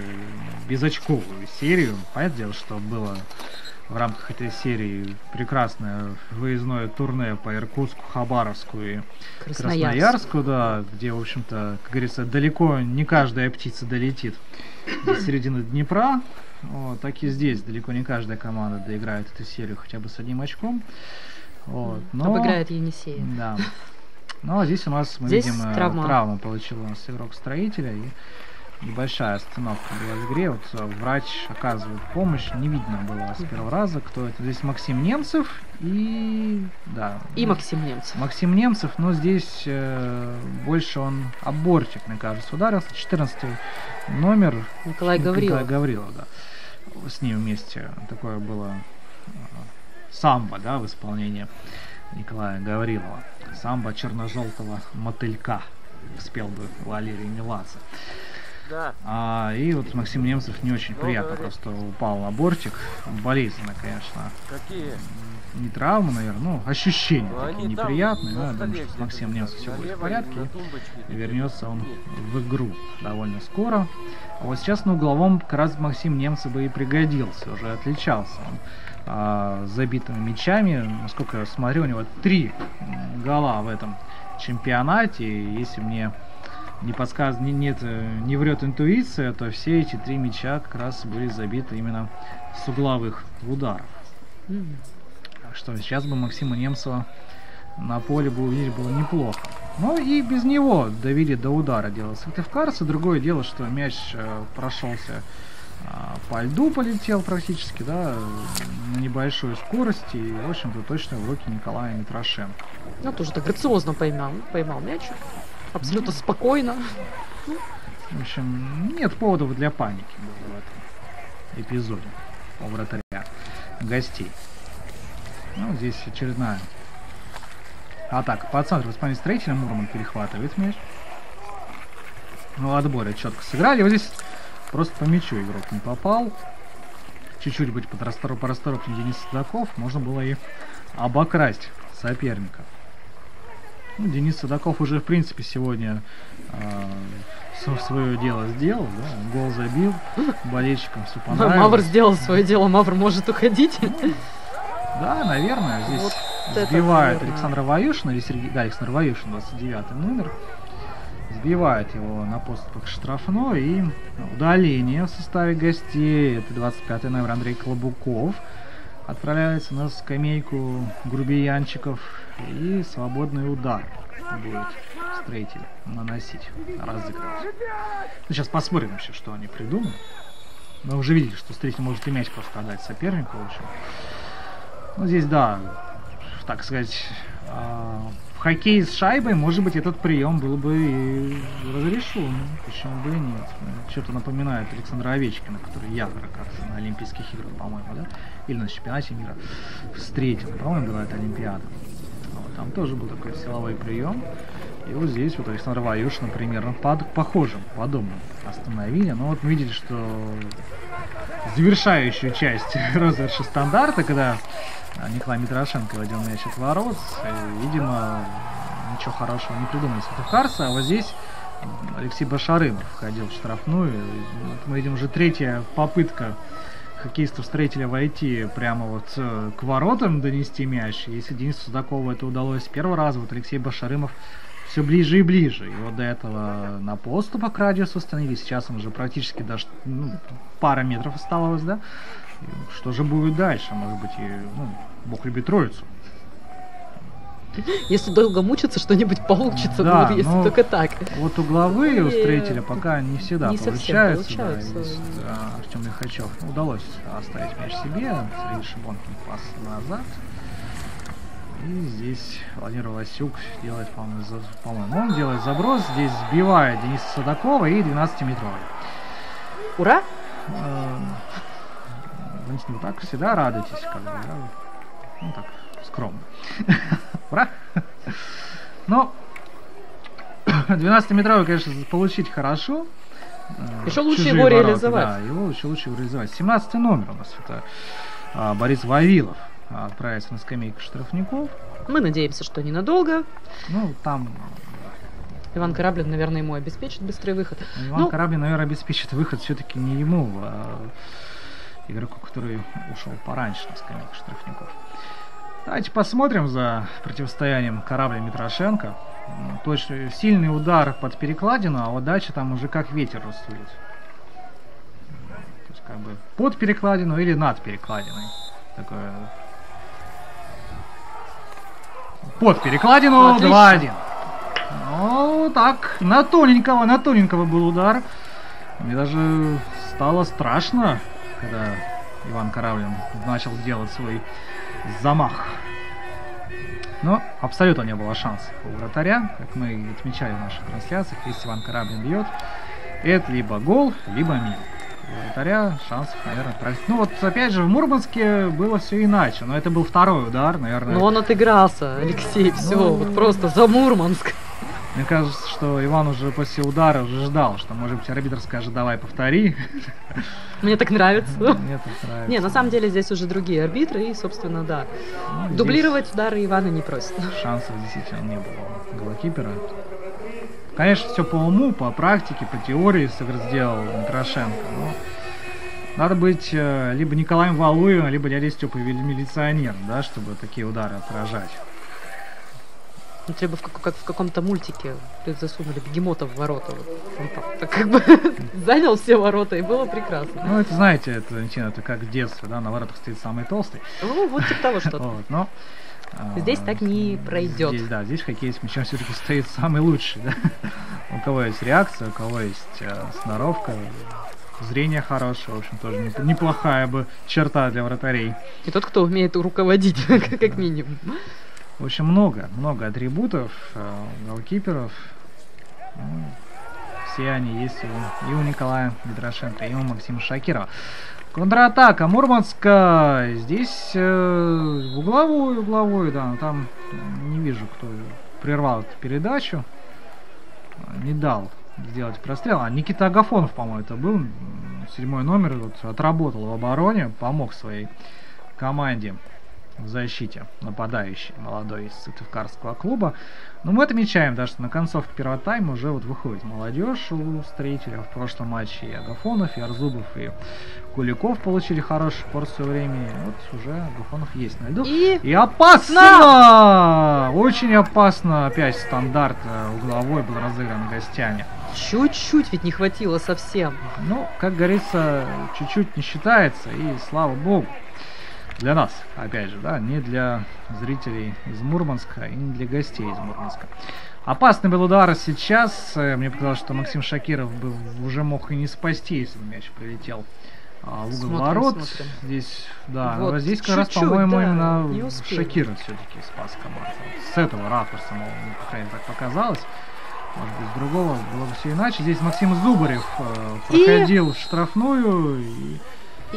безочковую серию. Понятное дело, что было в рамках этой серии прекрасное выездное турне по Иркутску, Хабаровску и Красноярску, да, где, в общем-то, как говорится, далеко не каждая птица долетит до середины Днепра. Вот, так и здесь далеко не каждая команда доиграет эту серию хотя бы с 1 очком. Вот, но обыграет Енисея. Да. Ну а здесь у нас мы видим травму получил у нас игрок Строителя, и небольшая остановка была в игре. Вот врач оказывает помощь, не видно было с первого раза, кто это. Здесь Максим Немцев и да. И Максим Немцев. Максим Немцев, но здесь больше он об бортик, мне кажется, ударился. 14-й номер. Николай Гаврилов, да. С ним вместе такое было самбо, да, в исполнении Николая Гаврилова. Самбо черно-желтого мотылька, спел бы Валерий Меладзе. Да. И вот Максим Немцев не очень приятно просто упал на бортик. Болезненно, конечно. Какие? Не травмы, наверное, но ощущения такие неприятные. Я думаю, что с Максимом Немцевым все будет в порядке. И вернется он в игру довольно скоро. А вот сейчас на угловом как раз Максим Немцев бы и пригодился. Уже отличался он забитыми мячами. Насколько я смотрю, у него 3 гола в этом чемпионате. Если мне не подсказывает, не врет интуиция, то все эти 3 мяча как раз были забиты именно с угловых ударов. Так что сейчас бы Максима Немцева на поле бы увидеть было неплохо. Но и без него довели до удара дело сыктывкарцы. Другое дело, что мяч прошелся по льду полетел практически, да, на небольшой скорости. И, в общем-то, точно в руки Николая Митрошенко. Ну, тоже так грациозно поймал мяч. Абсолютно спокойно. В общем, нет поводов для паники было в этом эпизоде у вратаря гостей. Ну, здесь очередная атака по центру в исполнении Строителя. Мурман перехватывает мяч. Ну, отборы четко сыграли. Вот здесь просто по мячу игрок не попал. Чуть-чуть быть порасторопнее Денис Судаков, можно было и обокрасть соперника. Ну, Денис Судаков уже, в принципе, сегодня свое дело сделал, да? Гол забил, болельщикам все понравилось. Мавр сделал свое дело, Мавр может уходить. Да, наверное, здесь вот сбивает Александра Ваюшина, или Сергей, да, Александр Ваюшин, 29 номер. Сбивает его на подступах штрафной, и удаление в составе гостей. Это 25 номер Андрей Клобуков. Отправляется на скамейку грубиянчиков. И свободный удар будет Строитель наносить, разыгрывать. Ну, сейчас посмотрим вообще, что они придумают. Мы уже видели, что Строитель может и мяч просто отдать сопернику. В общем. Ну, здесь, да, так сказать, в хоккее с шайбой, может быть, этот прием был бы и разрешен. Почему бы и нет. Что-то напоминает Александра Овечкина, который ярко как-то на Олимпийских играх, по-моему, да? Или на чемпионате мира встретил. По-моему, была это Олимпиада. Вот, там тоже был такой силовой прием. И вот здесь вот Александр Ваюшин, примерно похожим, подобным остановили. Но вот мы видели, что завершающую часть розыгрыша стандарта, когда Николай Митрошенко водил мяч от ворот, видимо, ничего хорошего не придумали Светофарса, а вот здесь Алексей Башарымов входил в штрафную. Вот мы видим уже третья попытка хоккеистов Строителя войти прямо вот к воротам, донести мяч. Если Денису Судакову это удалось с первого раза, вот Алексей Башарымов все ближе и ближе. И вот до этого на подступах к радиусу остановились. Сейчас он уже практически даже пара метров оставалось, да? Что же будет дальше? Может быть, и, Бог любит троицу. Если долго мучиться, что-нибудь получится, да, будет, если только так. Вот угловые у Строителя пока не всегда не получается. Да, здесь, Артем Лихачев удалось оставить мяч себе. Сергей Шибонкин пас назад. И здесь Владимир Васюк делает, по-моему, он делает заброс. Здесь сбивает Дениса Судакова и 12-метровый. Ура! Вы так всегда радуетесь, как бы, да? Ну так, скромно. Ура! Но 12-метровый, конечно, получить хорошо. Еще лучше его реализовать. Да, его еще лучше реализовать. 17 номер у нас это Борис Вавилов отправится на скамейку штрафников. Мы надеемся, что ненадолго. Ну, там... Иван Кораблин, наверное, ему обеспечит быстрый выход. Иван Кораблин, наверное, обеспечит выход все-таки не ему, а игроку, который ушел пораньше на скамейку штрафников. Давайте посмотрим за противостоянием Корабль-Митрошенко. Точно сильный удар под перекладину, а вот дальше там уже как ветер рассудит. То есть как бы под перекладину или над перекладиной. Такое... Под перекладину 2-1. Ну, так, на тоненького был удар. Мне даже стало страшно, когда Иван Кораблин начал делать свой замах. Но абсолютно не было шансов у вратаря. Как мы отмечали в наших трансляциях, если Иван Кораблин бьет, это либо гол, либо мимо. У вратаря шансов, наверное, ну вот опять же в Мурманске было все иначе, но это был второй удар, наверное. Но он отыгрался, Алексей, все, вот просто за Мурманск. Мне кажется, что Иван уже после удара уже ждал, что, может быть, арбитр скажет, давай повтори. Мне так нравится. Мне так нравится. Не, на самом деле здесь уже другие арбитры, и, собственно, да. Ну, дублировать удары Ивана не просит. Шансов действительно не было у голкипера. Конечно, все по уму, по практике, по теории сделал Митрошенко. Но надо быть либо Николаем Валуевым, либо дядей Степой милиционером, да, чтобы такие удары отражать. Ну, треба как в каком-то мультике засунули бегемота в ворота. Он так как бы занял все ворота, и было прекрасно. Ну, это, знаете, это как в детстве, да, на воротах стоит самый толстый. Ну, вот типа того что-то. Вот, но здесь так не пройдет. Здесь, да, здесь хоккей с мячом все-таки стоит самый лучший, да. У кого есть реакция, у кого есть сноровка, Зрение хорошее, в общем, тоже неплохая бы черта для вратарей. И тот, кто умеет руководить, как минимум. В общем, много атрибутов голкиперов. Ну, все они есть и у Николая Митрошенко, и у Максима Шакирова. Контратака Мурманска. Здесь угловую, да, но там не вижу, кто прервал эту передачу. Не дал сделать прострел. А Никита Агафонов, по-моему, это был. 7-й номер вот, отработал в обороне, помог своей команде в защите, нападающий молодой из Сыктывкарского клуба. Но мы отмечаем, да, что на концовке первого тайма уже вот выходит молодежь у Строителя. В прошлом матче и Агафонов, и Арзубов, и Куликов получили хорошую порцию времени. Вот уже Агафонов есть на льду. И опасно! Очень опасно. Опять стандарт угловой был разыгран гостями. Чуть-чуть ведь не хватило совсем. Ну, как говорится, чуть-чуть не считается, и слава богу. Для нас, опять же, да, не для зрителей из Мурманска и не для гостей из Мурманска. Опасный был удар сейчас. Мне показалось, что Максим Шакиров бы уже мог и не спасти, если бы мяч прилетел в угол ворот. Здесь, да, вот здесь как раз, по-моему, да, именно Шакиров все-таки спас команду. С этого ракурса, по крайней мере, так показалось. Может быть, с другого было бы все иначе. Здесь Максим Зубарев проходил штрафную и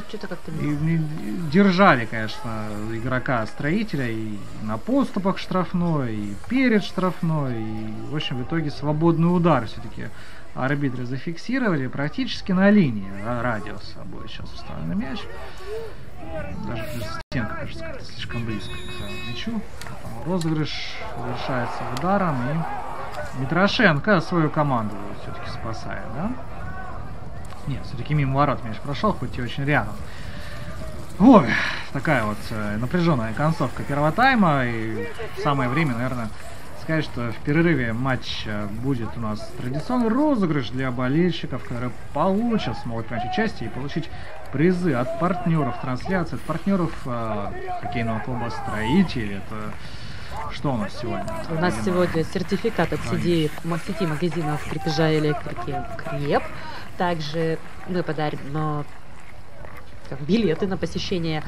что-то как-то держали, конечно, игрока Строителя и на подступах штрафной, и перед штрафной, и, в общем, в итоге свободный удар все-таки арбитры зафиксировали практически на линии радиуса. Будет сейчас установлен мяч. Даже стенка, кажется, как-то слишком близко к мячу. Розыгрыш завершается ударом, и Митрошенко свою команду все-таки спасает, да? Нет, все-таки мимо ворот мяч прошел, хоть и очень рядом. Ой, такая вот напряженная концовка первого тайма. И самое время, наверное, сказать, что в перерыве матча будет у нас традиционный розыгрыш для болельщиков, которые смогут принять участие и получить призы от партнеров трансляции, от партнеров хоккейного клуба «Строитель». Это что у нас сегодня? У нас сегодня сертификат от сети магазинов крепежа и электрики «Креп». Также мы подарим билеты на посещение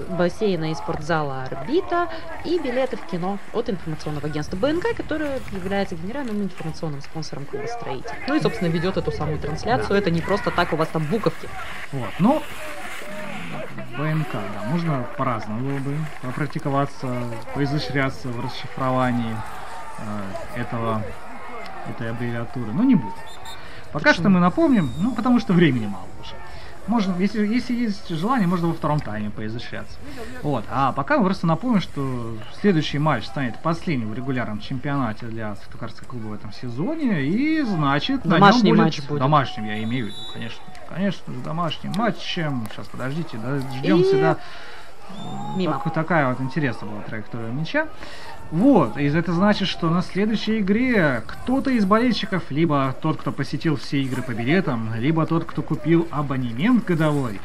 бассейна и спортзала «Орбита» и билеты в кино от информационного агентства БНК, которое является генеральным информационным спонсором клуба «Строитель». Ну и, собственно, ведет эту самую трансляцию. Да. Это не просто так у вас там буковки. Вот, ну, БНК, да, можно по-разному было бы попрактиковаться, поизощряться в расшифровании этой аббревиатуры, но не будет. Пока что мы напомним, потому что времени мало уже. Можно, если есть желание, можно во втором тайме поизощряться. Вот. А пока мы просто напомним, что следующий матч станет последним в регулярном чемпионате для Сыктывкарского клуба в этом сезоне. И значит, домашний матч будет. Домашним, я имею в виду, конечно. Конечно, с домашним матчем. Сейчас, подождите, дождемся, да. Вот такая вот интересная была траектория мяча. Вот, и это значит, что на следующей игре кто-то из болельщиков, либо тот, кто посетил все игры по билетам, либо тот, кто купил абонемент годовой,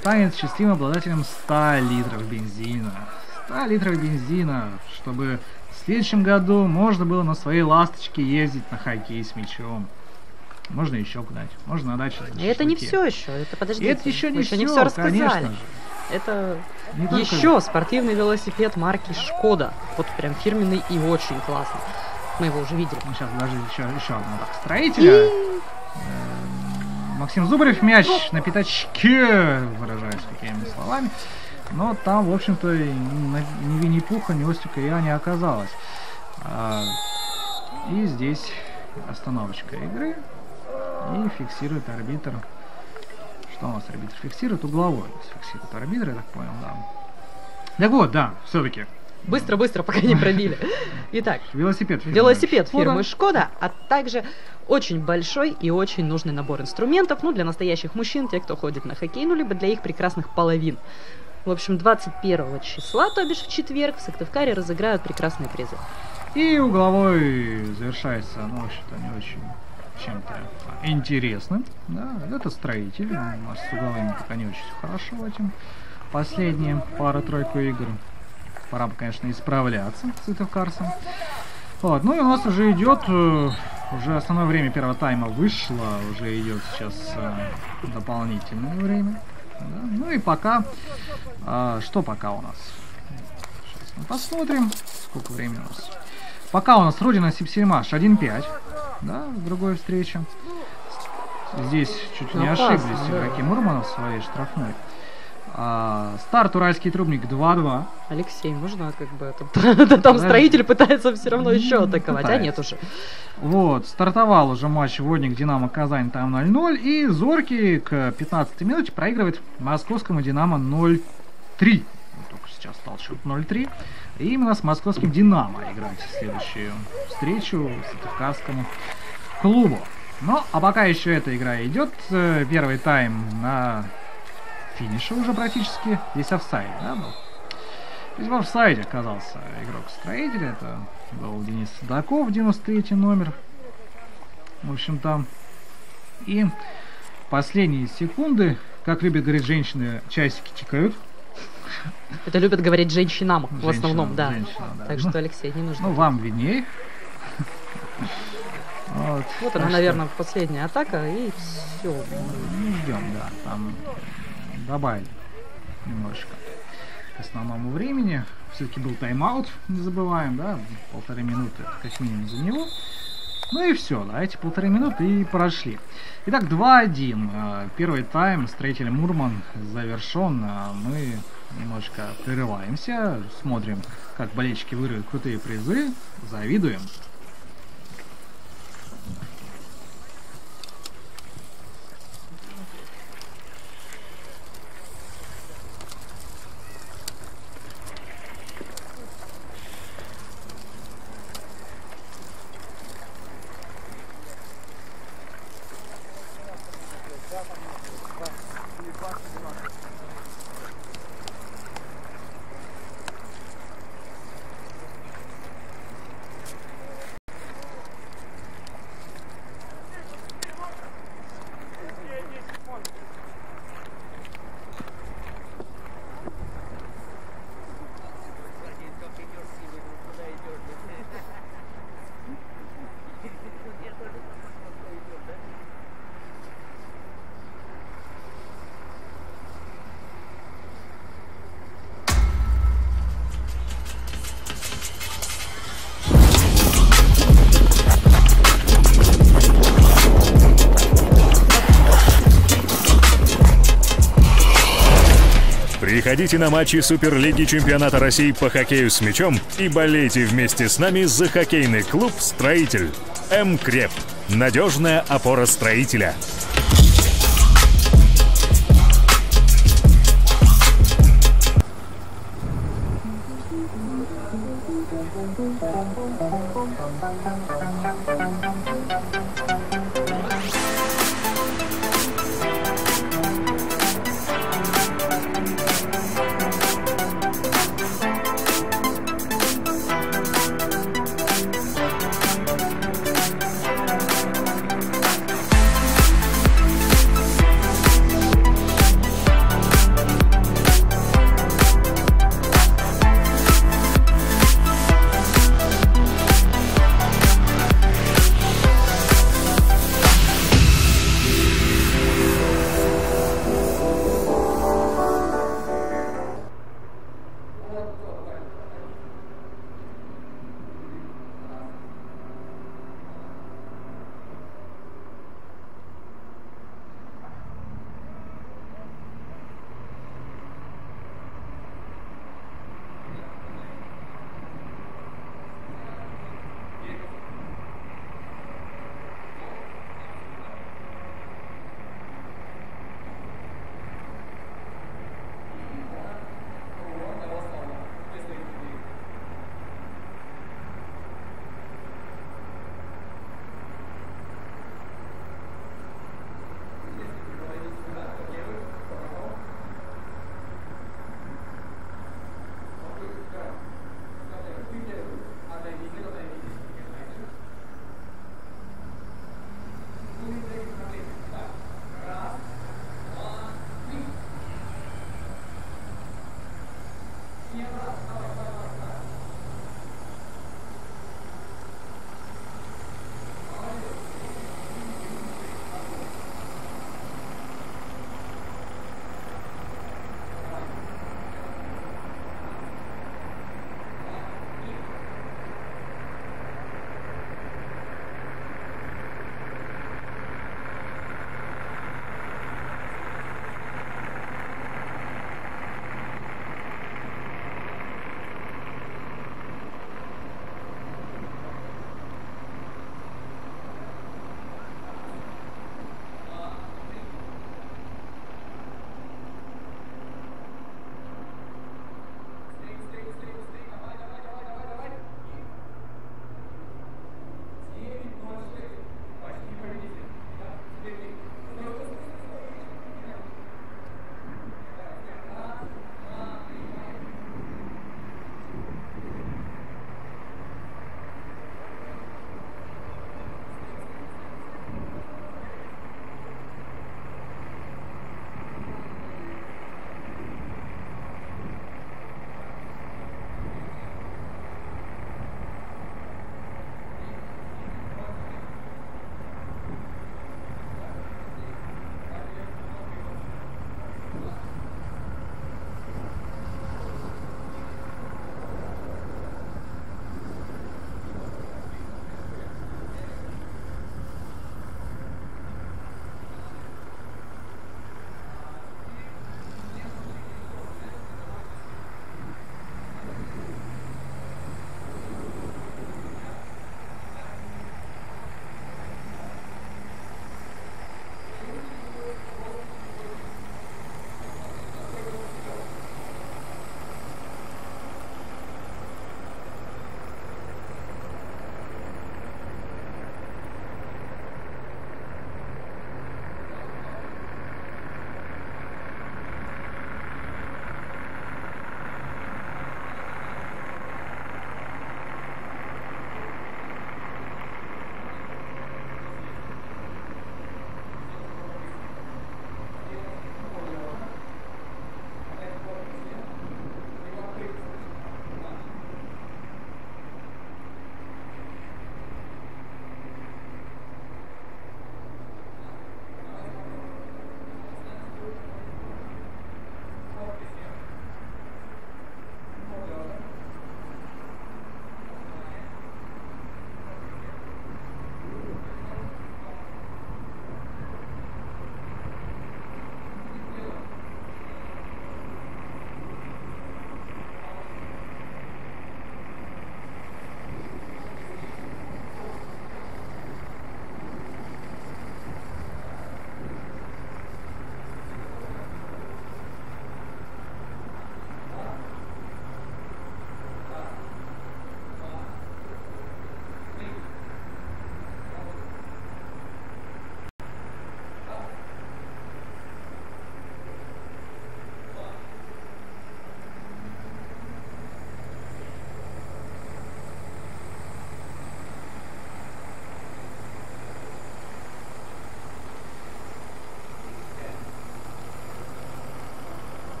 станет счастливым обладателем 100 литров бензина. 100 литров бензина, чтобы в следующем году можно было на своей ласточке ездить на хоккей с мячом. Можно еще куда-нибудь, можно на дачу. Это не все еще, это подождите. Это еще не все, рассказали. Конечно же. Это еще спортивный велосипед марки Шкода. Вот прям фирменный и очень классный. Мы его уже видели. Сейчас даже еще одна Строителя. Максим Зубарев мяч на пятачке, выражаясь какими словами. Но там, в общем-то, ни Винни-Пуха, ни Остика я не оказалось. И здесь остановочка игры. И фиксирует арбитр. Что у нас арбитр фиксирует? Угловой фиксирует арбитр, я так понял, да. Так вот, да, все-таки. Быстро, пока не пробили. Итак, велосипед фирмы Шкода, а также очень большой и очень нужный набор инструментов, для настоящих мужчин, те, кто ходит на хоккей, либо для их прекрасных половин. В общем, 21 числа, то бишь в четверг, в Сыктывкаре разыграют прекрасные призы. И угловой завершается, в общем-то, не очень чем-то интересным. Да, это Строитель. У нас с угловыми пока не очень хорошо в этом. Последние пара-тройку игр. Пора бы, конечно, исправляться сыктывкарцам. Вот. Ну и у нас уже идет Уже основное время первого тайма вышло, уже идет сейчас дополнительное время. Да? Ну и пока, что пока у нас? Сейчас мы посмотрим, сколько времени у нас. Пока у нас Родина Сипсельмаш 1-5, да, в другой встрече. Здесь чуть не ошиблись игроки Мурмана в своей штрафной. Старт Уральский Трубник 2-2. Алексей, можно как бы... Там строитель пытается все равно еще атаковать, а нет уже. Вот, стартовал уже матч Водник Динамо Казань, там 0-0. И Зоркий к 15-й минуте проигрывает московскому Динамо 0-3. Только сейчас стал счет 0-3. И именно с московским Динамо играть следующую встречу Сыктывкарскому клубу. Ну, а пока еще эта игра идет, первый тайм на финише уже практически. Здесь офсайд, да, был? Здесь в офсайде оказался игрок строителя. Это был Денис Судаков, 93 номер. В общем-то. И последние секунды, как любят говорить женщины, часики тикают. Это любят говорить женщинам в основном, да. Да. Так что, Алексей, не нужно. Ну, вам видней. Вот она, наверное, последняя атака, и все. Ждем, да. Там добавили немножко к основному времени. Все-таки был тайм-аут, не забываем, да, 1,5 минуты как минимум за него. Ну и все, да, эти 1,5 минуты и прошли. Итак, 2-1. Первый тайм строитель Мурман завершен. Мы немножко прерываемся, смотрим, как болельщики выиграют крутые призы, завидуем. Приходите на матчи Суперлиги Чемпионата России по хоккею с мячом и болейте вместе с нами за хоккейный клуб «Строитель». МКреп. Надежная опора строителя.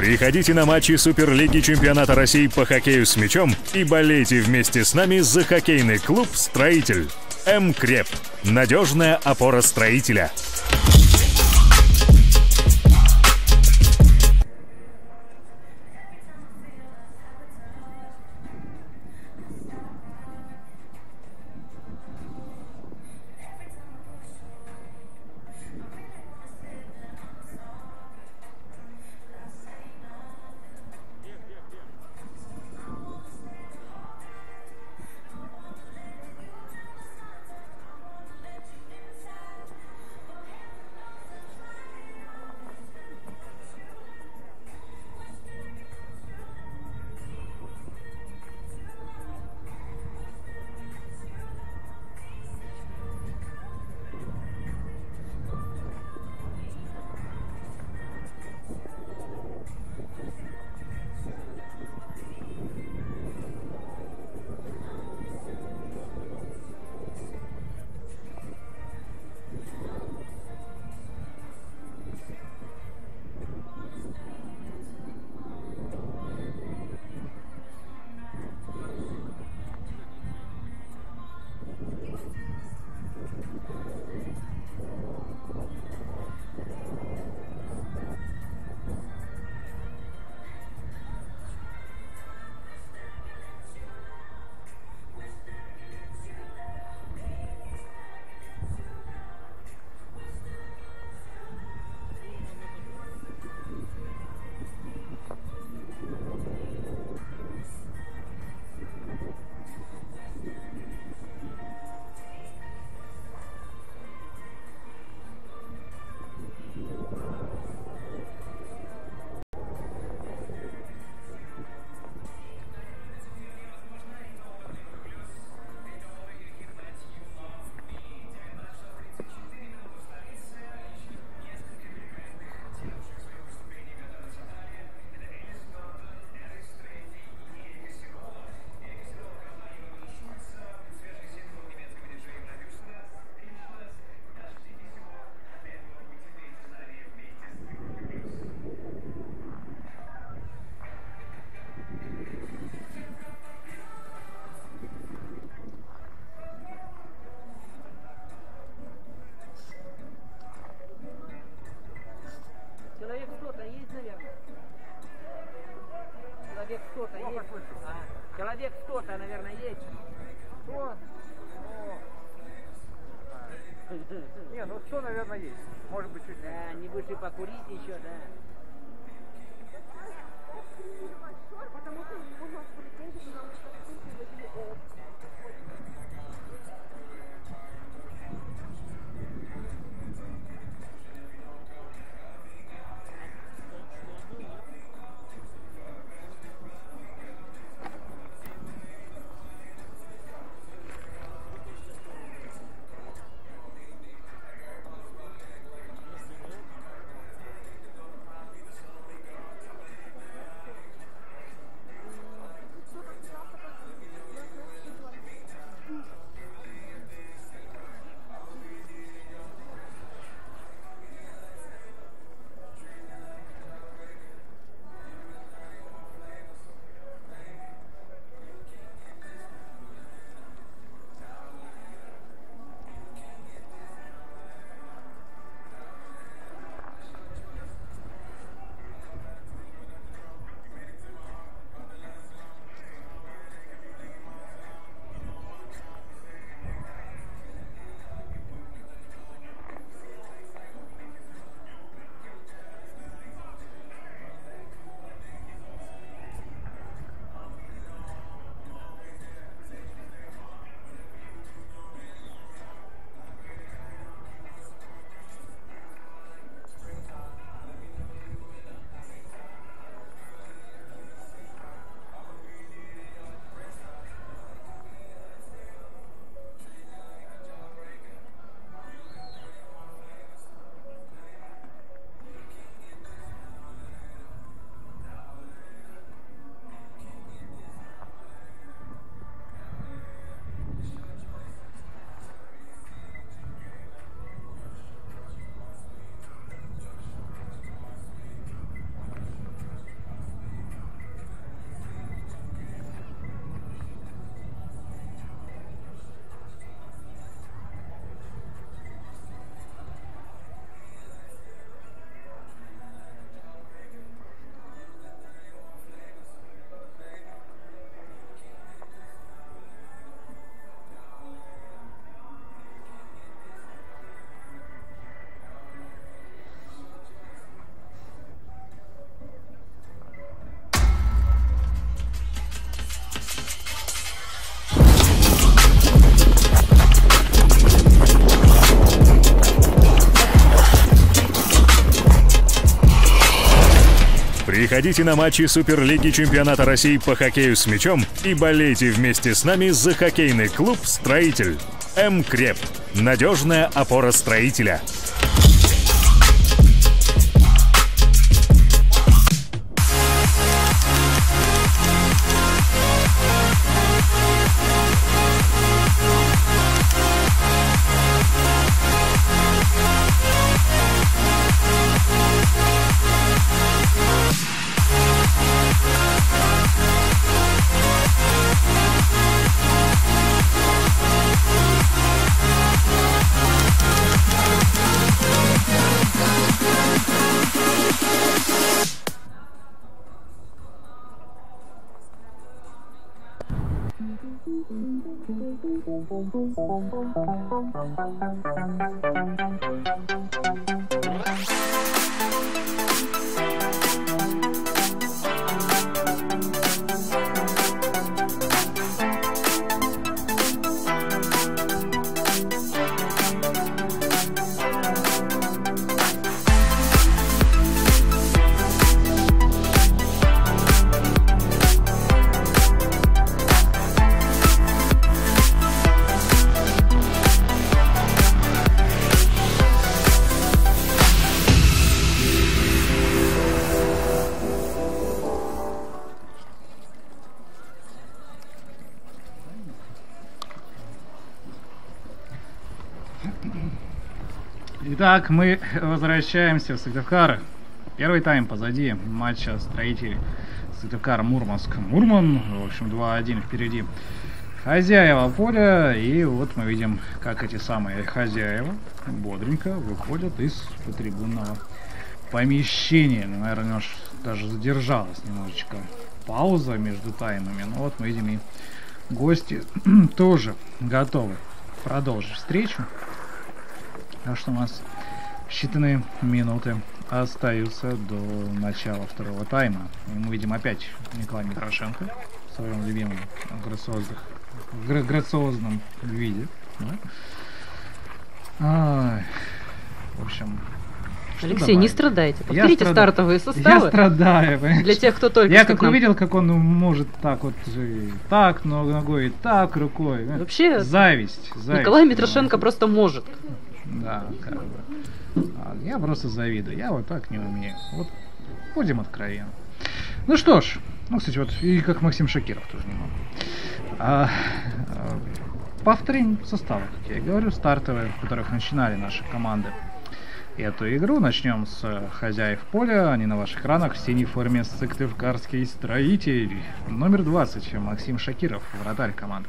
Приходите на матчи Суперлиги Чемпионата России по хоккею с мячом и болейте вместе с нами за хоккейный клуб «Строитель». МКреп. Надежная опора строителя. Человек 100-то, наверное, есть. Что? Не, ну 100, наверное, есть. Может быть, чуть меньше. Да, не будешь и покурить еще, да. Потому что не можно полететь, потому что Приходите на матчи Суперлиги Чемпионата России по хоккею с мячом и болейте вместе с нами за хоккейный клуб «Строитель». МКреп. Надежная опора строителя. Итак, мы возвращаемся в Сыктывкар. Первый тайм позади матча «Строителей» Сыктывкар-Мурманск. Мурман, в общем, 2-1 впереди хозяева поля. И вот мы видим, как эти самые хозяева бодренько выходят из трибунного помещения. Наверное, даже задержалась немножечко пауза между таймами. Но вот мы видим, и гости тоже готовы продолжить встречу. Так что у нас считанные минуты остаются до начала второго тайма. И мы видим опять Николая Митрошенко в своем любимом грациозном виде. Да? В общем... Алексей, не страдайте. Повторите стартовые составы. Я страдаю, понимаешь? Для тех, кто только я как увидел, как он может так вот так ногой, и так рукой. Вообще, зависть. Николай Митрошенко просто может. Да, как бы. Я просто завидую. Я вот так не умею. Вот будем откровенны. Ну что ж, кстати, вот и как Максим Шакиров тоже не могу. Повторим составы, как я и говорю, стартовые, в которых начинали наши команды эту игру. Начнем с хозяев поля. Они на ваших экранах в синей форме Сыктывкарский строитель. Номер 20 Максим Шакиров, вратарь команды.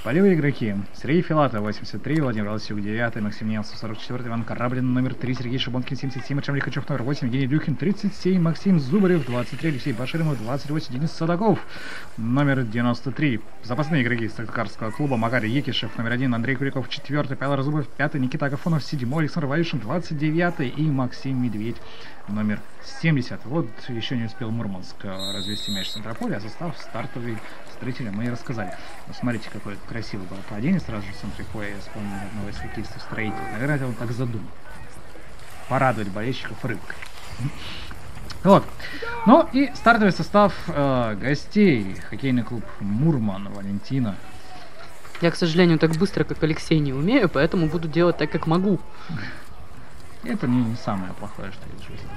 Полевые игроки: Сергей Филатов, 83, Владимир Волосюк, 9, Максим Немцев, 44, Иван Кораблин, номер 3, Сергей Шибонкин, 77, Артем Лихачев, номер 8, Евгений Дюхин, 37, Максим Зубарев, 23, Алексей Баширов, 28, Денис Садаков, номер 93. Запасные игроки Сыктывкарского клуба: Макарий Екишев, номер 1, Андрей Куликов, 4, Павел Разубов, 5, Никита Агафонов, 7, Александр Валюшин, 29 и Максим Медведь, номер 70. Вот еще не успел Мурманск развести мяч в центрополе, а состав стартовый строителя мы и рассказали. Но смотрите, какое красивое было падение сразу же в центре поля. Я вспомнил одного из хоккеистов строителей. Наверное, он так задумал. Порадовать болельщиков рыбкой. Вот. Ну и стартовый состав гостей. Хоккейный клуб «Мурман», Валентина. Я, к сожалению, так быстро, как Алексей, не умею, поэтому буду делать так, как могу. Это не самое плохое, что есть в жизни.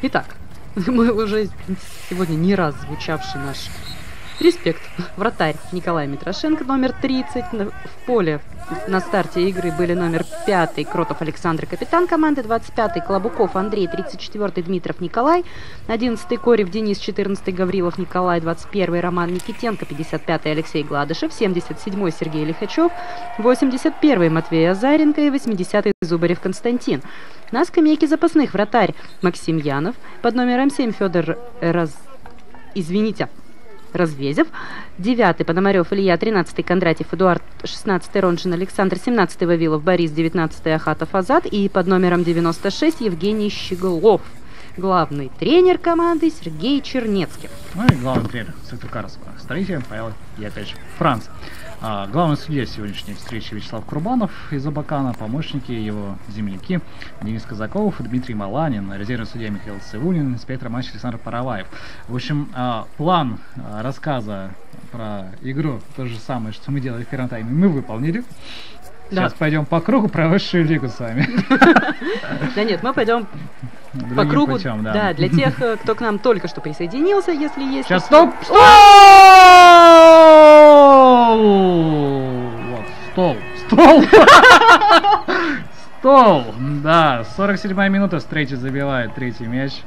Итак, мы уже сегодня не раз звучавший наш респект. Вратарь Николай Митрошенко, номер 30. В поле на старте игры были номер 5 Кротов Александр, капитан команды, 25 Клобуков Андрей, 34 Дмитров Николай, 11 Корев Денис, 14 Гаврилов Николай, 21 Роман Никитенко, 55 Алексей Гладышев, 77 Сергей Лихачев, 81 Матвей Азаренко и 80 Зубарев Константин. На скамейке запасных вратарь Максим Янов, под номером 7 Федор Развезев, 9-й Пономарев Илья, 13-й Кондратьев Эдуард, 16-й Ронжин Александр, 17-й Вавилов Борис, 19-й Ахатов Азат и под номером 96 Евгений Щеглов. Главный тренер команды Сергей Чернецкий. Ну и главный тренер Сыктывкарского строителя Павел Яковлевич Франц. Главный судья сегодняшней встречи Вячеслав Курбанов из Абакана, помощники его земляки Денис Казаков, Дмитрий Маланин, резервный судья Михаил Цивулин, инспектор матча Александр Параваев. В общем, план рассказа про игру, то же самое, что мы делали в первом тайме, мы выполнили. Сейчас пойдем по кругу про высшую лигу с вами. Да нет, мы пойдем по кругу. Путем, да, для тех, кто к нам только что присоединился, если есть. Сейчас, стоп! Стол! Вот, стол! Стол! Стол! Да, 47-я минута, встречи забивает третий мяч.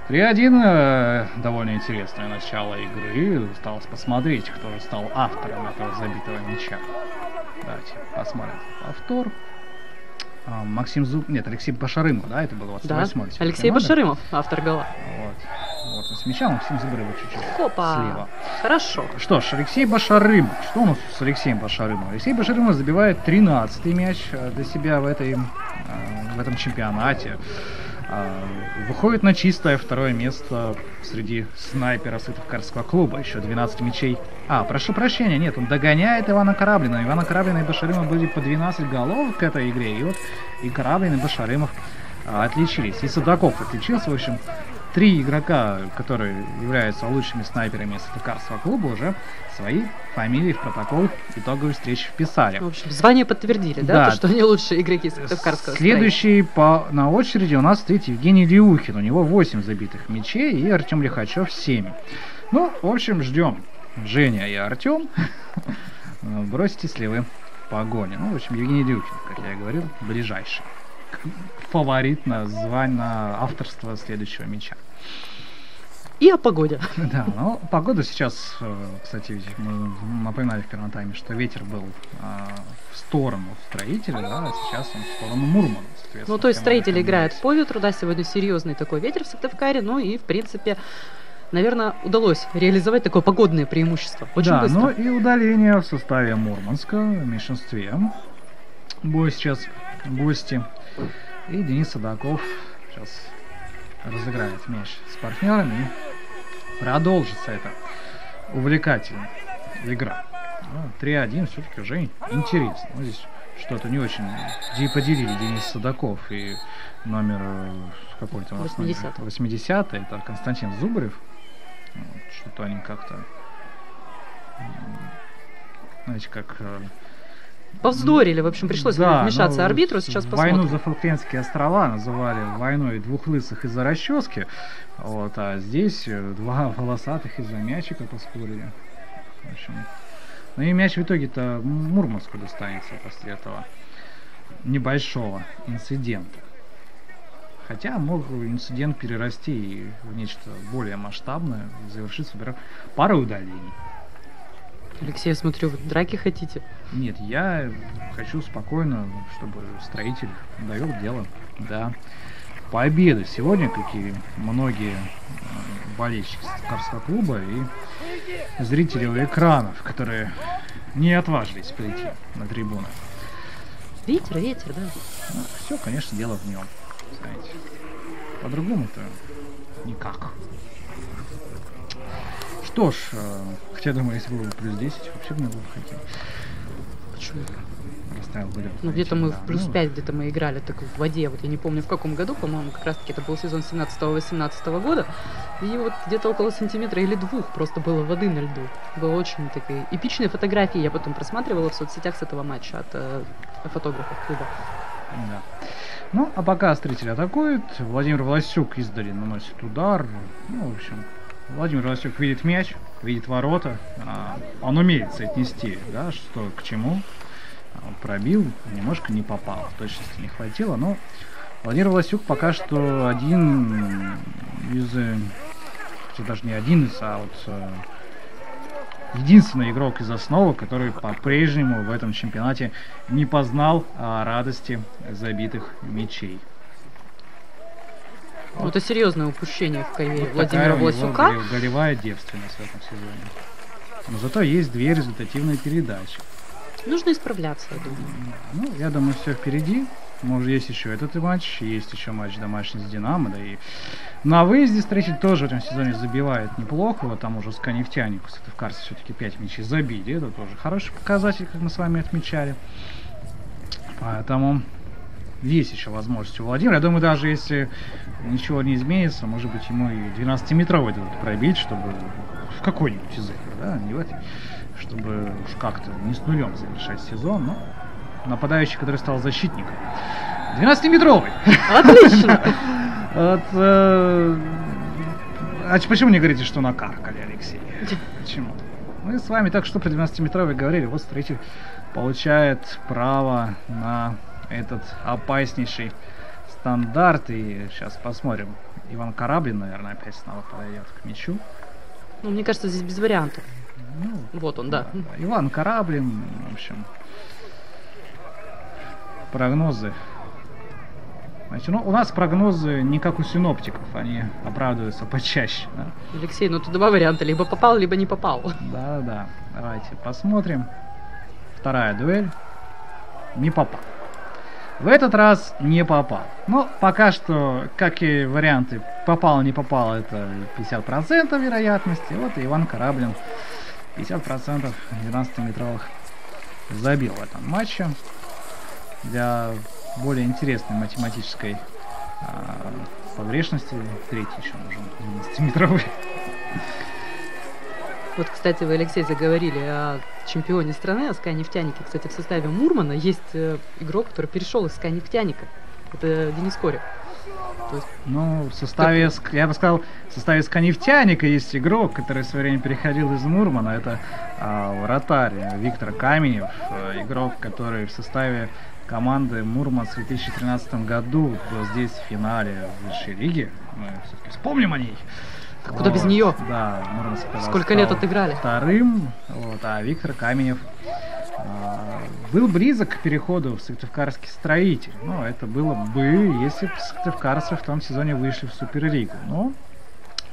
3-1, довольно интересное начало игры. Осталось посмотреть, кто стал автором этого забитого мяча. Давайте посмотрим повтор. Алексей Башарымов, да, это был 28-й. Алексей Башарымов, автор гола. Вот с мяча, Максим Зубрев чуть-чуть слева. Хорошо. Что ж, Алексей Башарымов. Что у нас с Алексеем Башарымовым? Алексей Башарымов забивает 13-й мяч для себя в этом чемпионате. Выходит на чистое второе место среди снайперов Сыктывкарского клуба. Еще 12 мячей. Прошу прощения, нет, он догоняет Ивана Кораблина. Ивана Кораблина и Башарымов были по 12 голов к этой игре. И вот и Кораблин, и Башарымов отличились. И Судаков отличился. В общем, 3 игрока, которые являются лучшими снайперами Сыктывкарского клуба, уже свои фамилии в протокол итоговой встречи вписали. В общем, звание подтвердили, да? То, что они лучшие игроки Сыктывкарского. Следующий на очереди у нас стоит Евгений Леухин. У него 8 забитых мячей и Артем Лихачев 7. Ну, в общем, ждем. Женя и Артем. Бросьте сливы погони. Ну, в общем, Евгений Леухин, как я и говорил, ближайший фаворит на авторство следующего мяча. И о погоде. Да, но погода сейчас, кстати, мы напоминали в первом тайме, что ветер был в сторону Строителя, да, а сейчас он в сторону Мурмана. Ну, то есть Строители играют по ветру, да, сегодня серьезный такой ветер в Сыктывкаре, ну и, в принципе, наверное, удалось реализовать такое погодное преимущество. Очень быстро. Ну и удаление в составе Мурманска в меньшинстве. Бой сейчас гости. И Денис Судаков сейчас разыграет мяч с партнерами. И продолжится эта увлекательная игра. 3-1 все-таки уже интересно. Здесь что-то не очень поделили Денис Судаков и номер какой-то 80-й. Это Константин Зубарев. Что-то они как-то, знаете, как... Повздорили, в общем, пришлось вмешаться арбитру, сейчас посмотрим. Войну за Фолклендские острова называли войной двух лысых из-за расчески, а здесь 2 волосатых из-за мячика поспорили. В общем, ну и мяч в итоге-то Мурманску достанется после этого небольшого инцидента. Хотя мог инцидент перерасти в нечто более масштабное, завершиться парой удалений. Алексей, я смотрю, вы драки хотите? Нет, я хочу спокойно, чтобы Строитель довел дело до победы. Сегодня, как и многие болельщики Сыктывкарского клуба и зрители у экранов, которые не отважились прийти на трибуны. Ветер, да. Все, конечно, дело в нем. Знаете. По-другому-то никак. Что ж, хотя, думаю, если было бы плюс 10, вообще бы не было хоккея. Почему? Расставил бы. Ну, где-то мы в плюс 5, где-то мы играли так в воде. Вот я не помню, в каком году, по-моему, как раз-таки это был сезон 17-18 года. И вот где-то около сантиметра или 2 просто было воды на льду. Было очень такие эпичные фотографии. Я потом просматривала в соцсетях с этого матча от фотографов клуба. Да. Ну, а пока Строитель атакует, Владимир Власюк издали наносит удар. Ну, в общем, Владимир Власюк видит мяч, видит ворота. Он умеет соотнести, да, что к чему. Пробил, немножко не попал. Точности не хватило, но Владимир Власюк пока что один из... даже не один из, а вот... единственный игрок из основы, который по-прежнему в этом чемпионате не познал радости забитых мячей. Вот это серьезное упущение в карьере вот Владимира Власюка. Голевая девственность в этом сезоне. Но зато есть 2 результативные передачи. Нужно исправляться, я думаю. Ну, я думаю, все впереди. Может, есть еще этот матч, есть еще матч домашний с Динамо, да и На выезде Строитель тоже в этом сезоне забивает неплохо. Вот там уже Сканефтяник, Сыктывкарцы все-таки 5 мячей забили. Это тоже хороший показатель, как мы с вами отмечали. Поэтому есть еще возможность у Владимира. Я думаю, даже если ничего не изменится, может быть, ему и 12-метровый дадут пробить, чтобы в какой-нибудь из игр, да, не в этой, чтобы уж как-то не с нулем завершать сезон. Но нападающий, который стал защитником. 12-метровый! Отлично! А почему не говорите, что накаркали, Алексей? Почему? Мы с вами так что про 12-метровый говорили. Вот Строитель получает право на этот опаснейший стандарт. И сейчас посмотрим. Иван Кораблин, наверное, опять снова подойдет к мячу. Ну, мне кажется, здесь без вариантов. Ну, Вот он, да. Иван Кораблин, в общем, прогнозы. Значит, ну, у нас прогнозы не как у синоптиков, они оправдываются почаще. Да? Алексей, ну тут два варианта, либо попал, либо не попал. Да, давайте посмотрим. Вторая дуэль. Не попал. В этот раз не попал. Но пока что, как и варианты попал, не попал, это 50% вероятности. Вот и Иван Кораблин 50% 12-метровых забил в этом матче. Для более интересной математической погрешности третий еще нужен 12-метровый. Вот, кстати, вы, Алексей, заговорили о чемпионе страны, о Сканефтянике. Кстати, в составе Мурмана есть игрок, который перешел из Сканефтяника. Это Денис Корев. Ну, в составе, я бы сказал, в составе Сканефтяника есть игрок, который в свое время переходил из Мурмана. Это вратарь Виктор Каменев, игрок, который в составе команды Мурманск в 2013 году был здесь в финале высшей лиги. Мы все-таки вспомним о ней. Куда без нее? Да, Мурманск сколько лет отыграли? Вторым, вот, а Виктор Каменев был близок к переходу в Сыктывкарский Строитель. Ну, это было бы, если бы сыктывкарцы в том сезоне вышли в Суперлигу. Но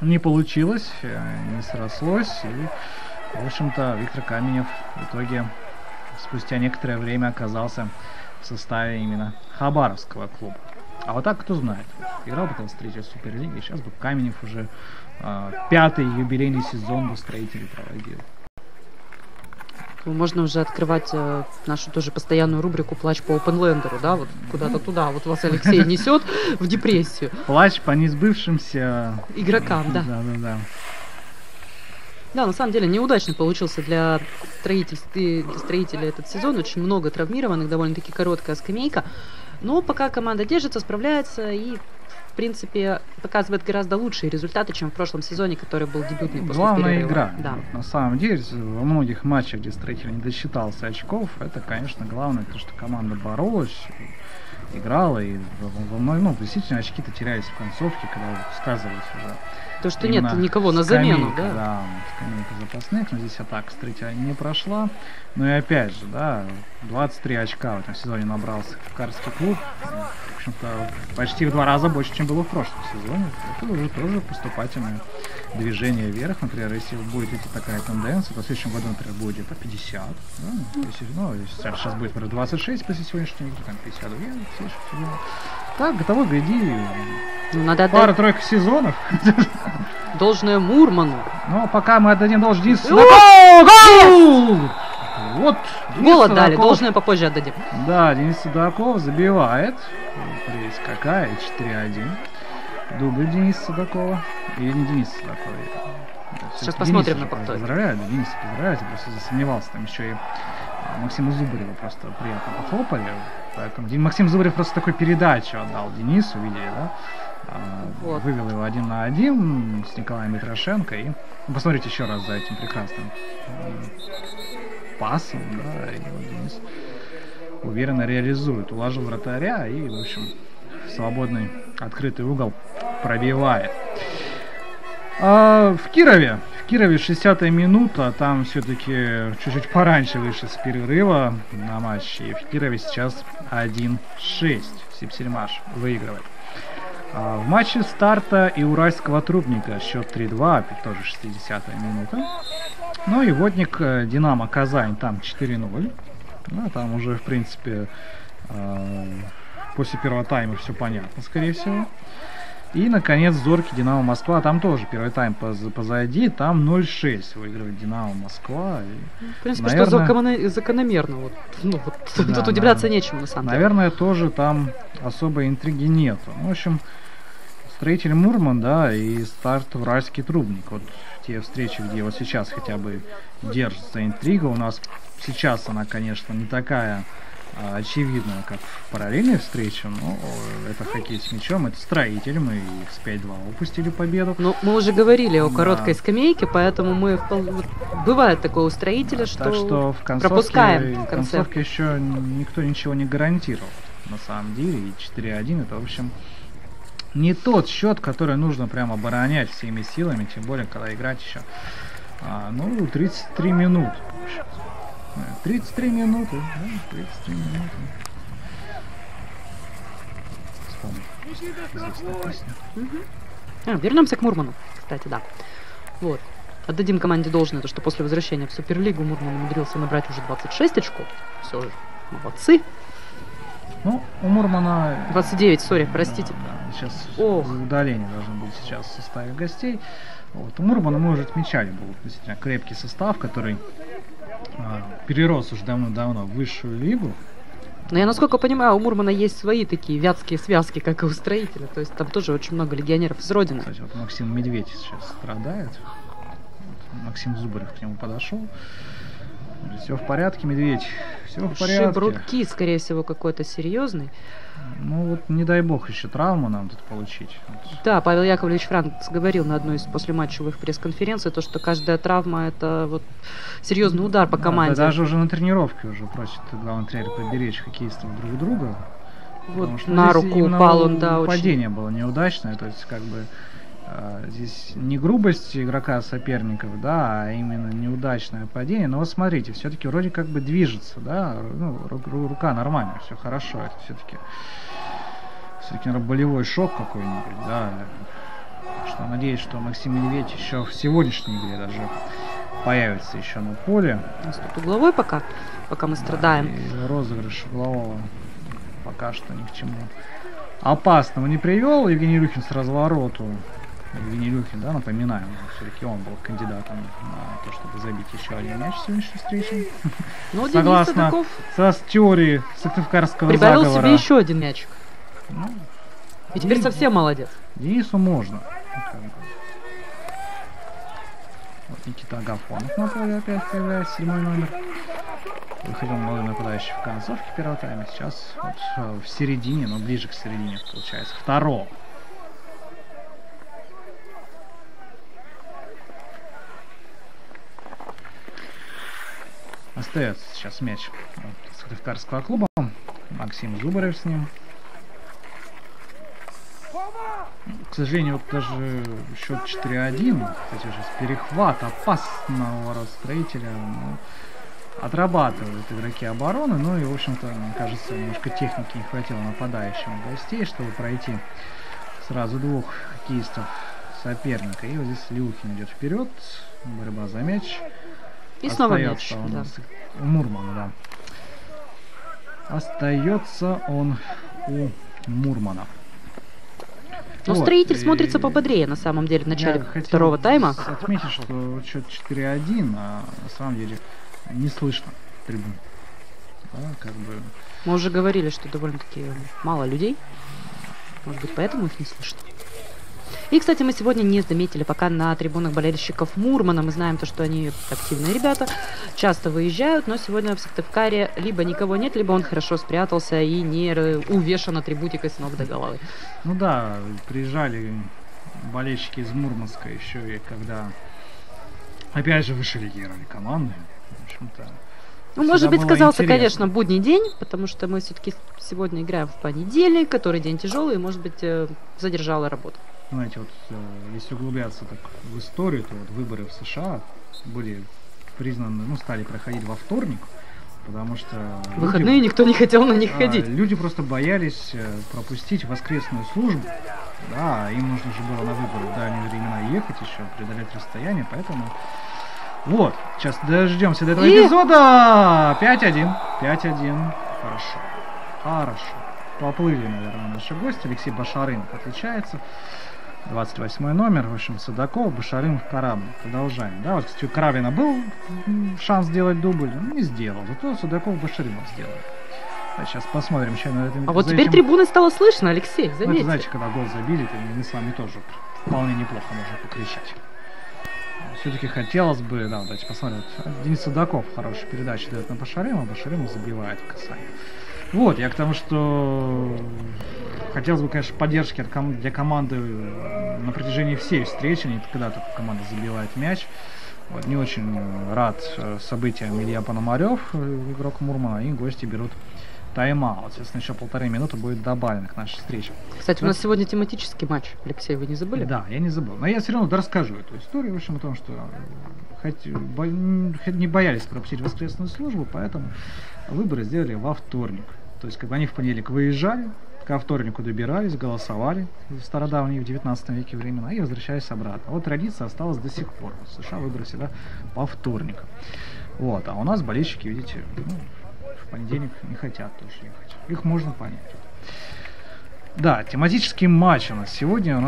не получилось, не срослось. И, в общем-то, Виктор Каменев в итоге спустя некоторое время оказался в составе именно Хабаровского клуба. А вот так кто знает. Играл бы там Строитель в Суперлиге, сейчас бы Каменев уже 5-й юбилейный сезон до Строителя проводил. Можно уже открывать нашу тоже постоянную рубрику «Плач по опенлендеру», да, вот куда-то туда. Вот вас Алексей несет в депрессию. Плач по несбывшимся игрокам, да. Да. Да, на самом деле неудачно получился для Строителя этот сезон. Очень много травмированных, довольно-таки короткая скамейка. Но пока команда держится, справляется и, в принципе, показывает гораздо лучшие результаты, чем в прошлом сезоне, который был дебютный после главная перерыва. игра. Да. На самом деле, во многих матчах, где Строитель не досчитался очков, это, конечно, главное, потому что команда боролась, играла, и действительно очки-то терялись в концовке, когда сказывались уже. То, что нет никого на замену, да? Да, скамейка запасных, но здесь атака Строителя не прошла. Ну и опять же, да, 23 очка в этом сезоне набрал Сыктывкарский клуб. В общем-то, почти в 2 раза больше, чем было в прошлом сезоне. Это уже тоже поступательное движение вверх. Например, если будет идти такая тенденция, то в следующем году, например, будет где-то 50. Да? Если сейчас будет, например, 26 после сегодняшней игры, там 52 в следующем сезоне. Так, того гляди, пара-тройка сезонов. Должное Мурману. Но пока мы отдадим должное Денису Гол! Вот. Гол отдали, должное попозже отдадим. Да, Денис Судаков забивает. Прелесть какая, 4-1. Дубль Дениса Судакова. Или не Дениса Судакова. Сейчас посмотрим на повтор. Поздравляю, Дениса поздравляю. Я просто засомневался. Там еще и Максима Зубарева просто приятно похлопали. Поэтому Максим Зубарев просто такую передачу отдал Денису, видели, да? Вот. Вывел его 1 на 1 с Николаем Митрошенко. И посмотрите еще раз за этим прекрасным пасом, да, и вот Денис уверенно реализует, уложил вратаря и, в общем, в свободный открытый угол пробивает. В Кирове 60-я минута, там все-таки чуть-чуть пораньше вышли с перерыва на матч, и в Кирове сейчас 1-6, Сибсельмаш выигрывает. В матче Старта и Уральского Трубника счет 3-2, тоже 60-я минута. Ну и Водник Динамо Казань, там 4-0. Ну, там уже, в принципе, после первого тайма все понятно, скорее всего. И, наконец, Зоркий, Динамо Москва. Там тоже первый тайм позади. Там 0-6 выигрывает Динамо Москва. И, В принципе, наверное, что закономерно. Вот, ну, вот, да, тут удивляться нечему, на самом деле. наверное, тоже там особой интриги нету. В общем, Строитель Мурман, да, и Старт Уральский Трубник. Вот те встречи, где вот сейчас хотя бы держится интрига. У нас сейчас она, конечно, не такая очевидная, как в параллельной встрече, но это хоккей с мячом, это Строитель, мы их с 5-2 упустили победу. Ну, мы уже говорили о Да. короткой скамейке, поэтому мы бывает такое у Строителя, что, Так что в пропускаем в конце. концовке еще никто ничего не гарантировал, на самом деле, и 4-1 это, в общем, не тот счет, который нужно прям оборонять всеми силами, тем более, когда играть еще, 33 минуты. 33 минуты, да, 33 минуты. Вспомнил. Вернемся к Мурману, кстати, да. Вот. Отдадим команде должное, то, что после возвращения в Суперлигу Мурман умудрился набрать уже 26 очков. Все же, молодцы. Ну, у Мурмана... 29, сори, простите. Да, сейчас Ох. удаление должно быть сейчас в составе гостей. Вот. У Мурмана, мы уже отмечали, был действительно крепкий состав, который перерос уже давно-давно в высшую лигу. Но я, насколько понимаю, у Мурмана есть свои такие вятские связки, как и у Строителя. То есть там тоже очень много легионеров из Родины. Кстати, вот Максим Медведь сейчас страдает. Вот Максим Зубарев к нему подошел. Все в порядке, Медведь. Все в порядке. Ушиб руки, скорее всего, какой-то серьезный. Ну вот не дай бог еще травму нам тут получить. Вот. Да, Павел Яковлевич Франкс говорил на одной из послематчевых пресс-конференций, то, что каждая травма — это вот серьезный удар по команде. Да, даже уже на тренировке уже просит главный тренер поберечь хоккеистов друг друга. Вот на руку упал он, да, очень. Падение было неудачное, то есть как бы здесь не грубость игрока соперников, да, а именно неудачное падение. Но вот смотрите, все-таки вроде как бы движется, да, ну, рука нормальная, все хорошо, это все-таки болевой шок какой-нибудь, да. Что надеюсь, что Максим Медведь еще в сегодняшней игре даже появится еще на поле. У нас тут угловой пока мы страдаем. И розыгрыш углового пока что ни к чему опасного не привел. Евгений Илюхин с развороту. Евгений Илюхин, да, напоминаем, все-таки он был кандидатом на то, чтобы забить еще один мяч в сегодняшней встрече. Но Согласно с теорией Сыктывкарского прибавил заговора. себе еще один мячик. Ну, И теперь совсем молодец. Денису можно. Вот Никита Агафонов на поле опять появляется, 7-й номер. Выходил молодой нападающий в концовке первого тайма. Сейчас вот в середине, но ближе к середине, получается, второго. Остается сейчас мяч Сыктывкарского клуба. Максим Зубарев с ним. К сожалению, вот даже счет 4-1. Кстати, сейчас перехват опасного Строителя. Ну, отрабатывают игроки обороны. Ну и, в общем-то, мне кажется, немножко техники не хватило нападающим гостей, чтобы пройти сразу двух хоккеистов соперника. И вот здесь Люхин идет вперед. Борьба за мяч. И снова мяч. У Да. нас у Мурмана, да. Остается он у Мурмана. Но Вот, Строитель и смотрится пободрее, на самом деле, в начале я хотел второго тайма. отметить, что счет 4-1, а на самом деле не слышно трибун. Да, как бы... Мы уже говорили, что довольно-таки мало людей. Может быть, поэтому их не слышно. И, кстати, мы сегодня не заметили пока на трибунах болельщиков Мурмана. Мы знаем то, что они активные ребята, часто выезжают, но сегодня в Сыктывкаре либо никого нет, либо он хорошо спрятался и не увешан атрибутикой с ног до головы. Ну да, приезжали болельщики из Мурманска еще и когда, опять же, вышелегировали команды. В общем-то, Ну, может быть, было сказался, интересно. конечно, будний день, потому что мы все-таки сегодня играем в понедельник, который день тяжелый, и, может быть, задержала работу. Знаете, вот если углубляться так в историю, то вот выборы в США были признаны, ну, стали проходить во вторник, потому что В выходные никто не хотел на них ходить. люди просто боялись пропустить воскресную службу, да, им нужно же было на выборы в дальние времена ехать еще, преодолеть расстояние, поэтому вот, сейчас дождемся до этого эпизода. 5-1, 5-1, хорошо. поплыли, наверное, наши гости. Алексей Башарынов отличается. 28 номер, в общем, Судаков, Башарынов, Корабль. Продолжаем. Да, вот, кстати, у Карабина был шанс сделать дубль, он не сделал. Зато Судаков, Башарынов сделали. Сейчас посмотрим, что на этом. А вот теперь трибуны стало слышно, Алексей, заметьте. Ну, это, знаете, когда гол забили, то мы с вами тоже вполне неплохо можно покричать. Все-таки хотелось бы, да, давайте посмотрим. Вот Денис Судаков хорошую передачу дает на Башарыма, Башарыма забивает в касание. Вот, я к тому, что хотелось бы, конечно, поддержки для команды на протяжении всей встречи, не когда только команда забивает мяч. Вот, не очень рад событиям Илья Пономарев, игрок Мурмана, и гости берут тайм-аут. Соответственно, еще 1,5 минуты будет добавлено к нашей встрече. Кстати, у нас сегодня тематический матч. Алексей, вы не забыли? Да, я не забыл. Но я все равно расскажу эту историю, в общем, о том, что не боялись пропустить воскресную службу, поэтому выборы сделали во вторник. То есть, как бы они в понедельник выезжали, ко вторнику добирались, голосовали в стародавние, в 19 веке времена, и возвращались обратно. Вот традиция осталась до сих пор. В США выборы всегда по вторникам. Вот. А у нас болельщики, видите, в понедельник не хотят тоже ехать. Их можно понять. Да, тематический матч у нас сегодня.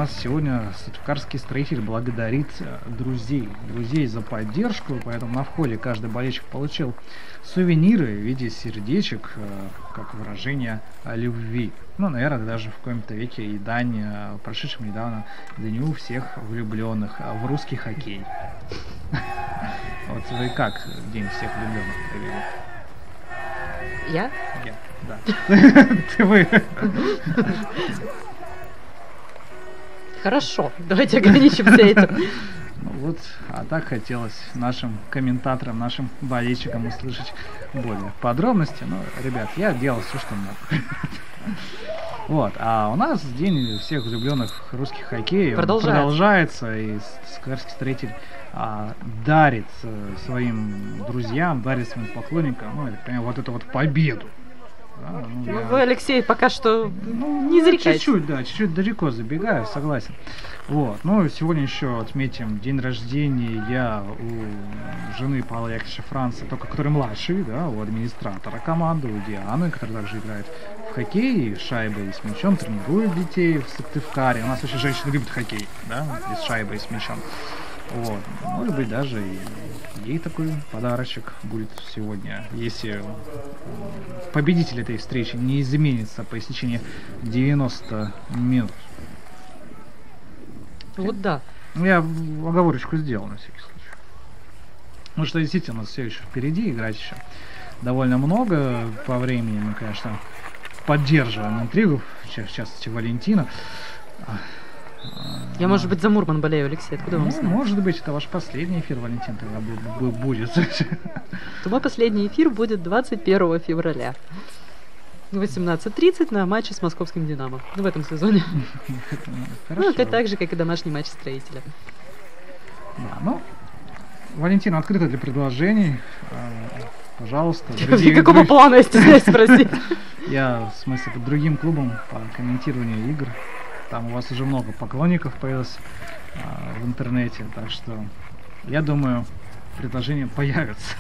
Сыктывкарский строитель благодарит друзей за поддержку, поэтому на входе каждый болельщик получил сувениры в виде сердечек, как выражение любви. Ну, наверное, даже в каком-то веке и дань прошедшему недавно дню всех влюбленных в русский хоккей. Вот вы как день всех влюбленных провели? Я? Я, да. Ты вы. Хорошо, давайте ограничимся этим. Ну вот, а так хотелось нашим комментаторам, нашим болельщикам услышать более подробности. Но, ребят, я делал все, что мог. Вот, а у нас день всех влюбленных в русский хоккей продолжается, и Сыктывкарский строитель дарит своим друзьям, дарит своим поклонникам, ну, я так понимаю, вот эту вот победу. Да, Вы, Алексей, пока что не зарекайтесь. Чуть-чуть далеко забегаю, согласен. Вот, ну, сегодня еще отметим день рождения у жены Павла Яковлевича Франца, только который младший, да, у администратора команды, у Дианы, которая также играет в хоккей, шайбой и с мячом, тренирует детей в Сыктывкаре. У нас вообще женщины любят хоккей, да, и с шайбой, и с мячом. Вот, может быть, даже и ей такой подарочек будет сегодня, если победитель этой встречи не изменится по истечении 90 минут. Вот да. Я оговорочку сделал на всякий случай. Потому что действительно у нас все еще впереди, играть еще довольно много по времени. Мы, конечно, поддерживаем интригу, в частности Валентина. Я, может быть, за Мурман болею, Алексей, откуда вам знать? Может быть, это ваш последний эфир, Валентин, тогда будет. То мой последний эфир будет 21 февраля. В 18:30 на матче с московским «Динамо». В этом сезоне. Хорошо. Ну, так же, как и домашний матч строителя. Да, ну, Валентин открыта для предложений. Пожалуйста. Какого плана, я стесняюсь спросить? Я, в смысле, под другим клубом по комментированию игр. Там у вас уже много поклонников появилось в интернете, так что я думаю, предложения появятся.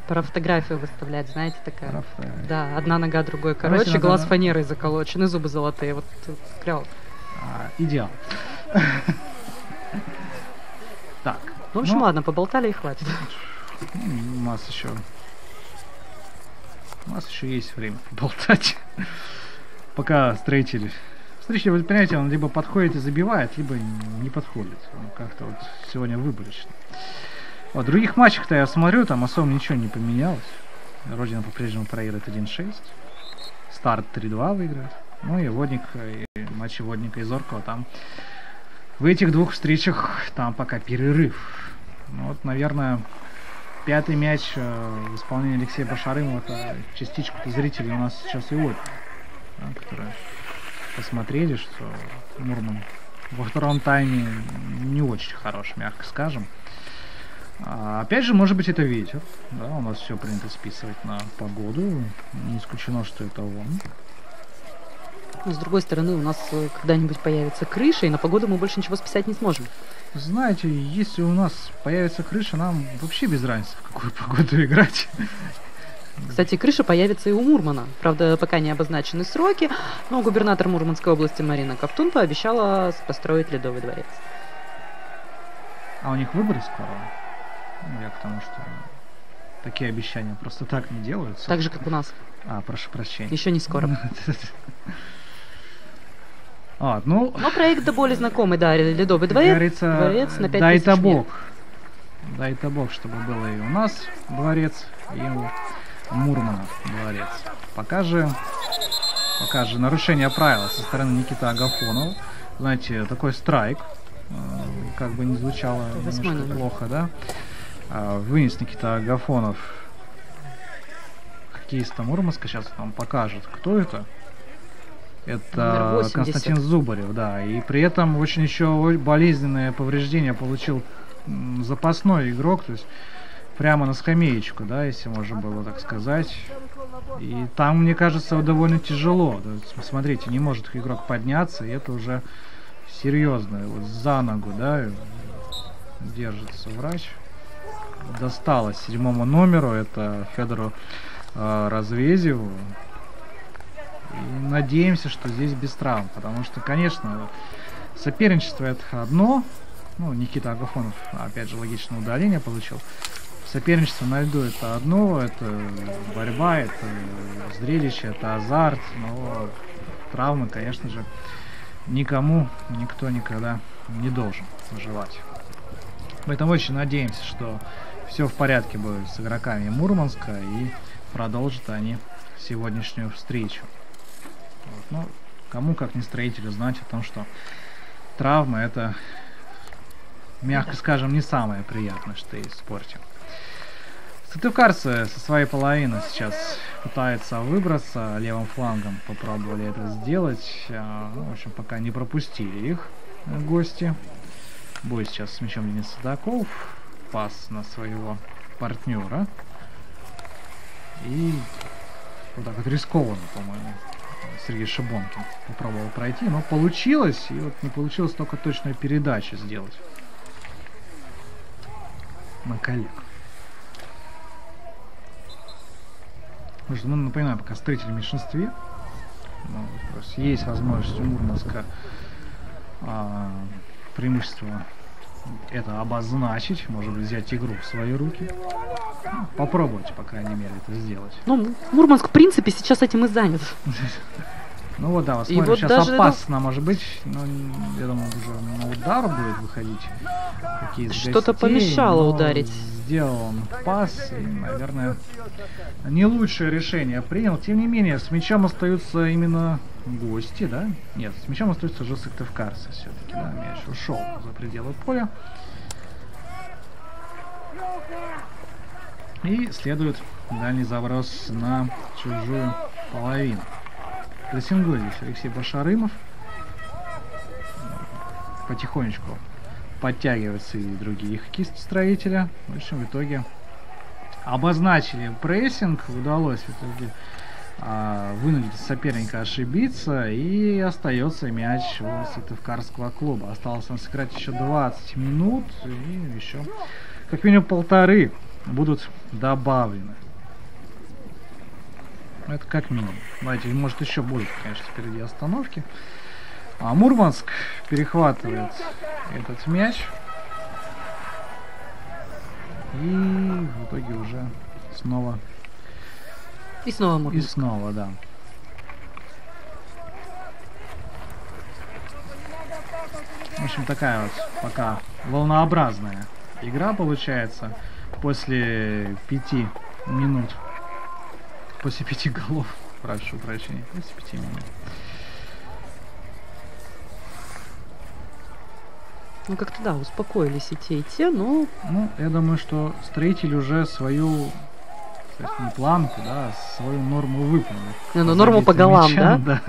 Про фотографию выставлять, знаете, такая. Да, одна нога, другой короче, давайте глаз фанерой заколочен, и зубы золотые, вот клево. Идеал. Так. В общем, ладно, поболтали и хватит. У нас еще есть время поболтать. Пока строитель, вы понимаете, он либо подходит и забивает, либо не подходит. Он как-то вот сегодня выборочно. В других матчах-то я смотрю, там особо ничего не поменялось. Родина по-прежнему проигрывает 1-6. Старт 3-2 выиграет. Ну и Водник, и матчи Водника и Зоркова там. В этих двух встречах там пока перерыв. Ну вот, наверное, пятый мяч в исполнении Алексея Башарымова, это частичку зрителей у нас сейчас и вот, да, которые посмотрели, что Мурман во втором тайме не очень хорош, мягко скажем. Опять же, может быть, это ветер. Да, у нас все принято списывать на погоду. Не исключено, что это он. Но, с другой стороны, у нас когда-нибудь появится крыша, и на погоду мы больше ничего списать не сможем. Знаете, если у нас появится крыша, нам вообще без разницы, в какую погоду играть. Кстати, крыша появится и у Мурмана. Правда, пока не обозначены сроки, но губернатор Мурманской области Марина Ковтун пообещала построить Ледовый дворец. А у них выборы скоро? Ну, я к тому, что такие обещания просто так не делаются. Так же, как у нас. Прошу прощения. Еще не скоро. Ну, но проект до боли знакомый, да, Ледовый дворец на 5000 дай-то мест. Бог. Дай-то Бог, чтобы было и у нас дворец, и у Мурмана дворец. Пока же нарушение правил со стороны Никиты Агафонова. Знаете, такой страйк, как бы не звучало немножко плохо, да? Вынес Никита Агафонов хоккеиста Мурманска. Сейчас нам покажет, кто это. Это Константин Зубарев, да. И при этом очень еще болезненное повреждение получил запасной игрок, то есть прямо на скамеечку, да, если можно было так сказать. И там, мне кажется, довольно тяжело. Смотрите, не может игрок подняться, и это уже серьезно. Вот за ногу, да, держится врач. Досталось 7-му номеру, это Федору Развезеву. И надеемся, что здесь без травм, потому что, конечно, соперничество это одно. Ну, Никита Агафонов, опять же, логичное удаление получил. Соперничество на льду это одно, это борьба, это зрелище, это азарт, но травмы, конечно же, никому никто никогда не должен желать. Поэтому очень надеемся, что все в порядке будет с игроками Мурманска и продолжат они сегодняшнюю встречу. Ну, кому как не строителю знать о том, что травмы это, мягко скажем, не самое приятное, что есть в спорте. Сыктывкарцы со своей половины сейчас пытаются выбраться левым флангом, попробовали это сделать. В общем, пока не пропустили их гости. Бой сейчас с мячом Денис Садаков. Пас на своего партнера. И вот так вот рискованно, по-моему, Сергей Шибонкин попробовал пройти, но получилось. И вот не получилось только точную передачу сделать на коллег. Ну, напоминаю, пока строители в меньшинстве. Есть возможность у Мурманска преимущество это обозначить, может быть, взять игру в свои руки. Попробовать, по крайней мере, это сделать. Ну, Мурманск, в принципе, сейчас этим и занят. Ну вот, да, вот смотрим, вот сейчас опасно, может быть, но я думаю, уже на удар будет выходить. Что-то помешало ударить. Сделал он пас, и, наверное, не лучшее решение принял. Тем не менее, с мячом остаются именно гости, да? Нет, с мячом остаются уже сыктывкарцы все-таки, да? Мяч ушел за пределы поля. И следует дальний заброс на чужую половину. Прессингует здесь Алексей Башарымов. Потихонечку подтягиваются и другие хоккеисты-строителя. В общем, в итоге обозначили прессинг. Удалось в итоге вынудить соперника ошибиться. И остается мяч у сыктывкарского клуба. Осталось нам сыграть еще 20 минут. И еще как минимум 1,5 будут добавлены. Это как минимум. Давайте, может, еще будет, конечно, впереди остановки. Мурманск перехватывает этот мяч. И в итоге уже снова... И снова Мурманск. И снова, да. В общем, такая вот пока волнообразная игра получается. После 5 минут. После 5 голов. Прошу прощения. После 5 минут. Ну, как-то, да, успокоились и те, но... Ну, я думаю, что строитель уже свою, кстати, не планку, да, свою норму выполнил. Ну, норму по голам, мячам, да?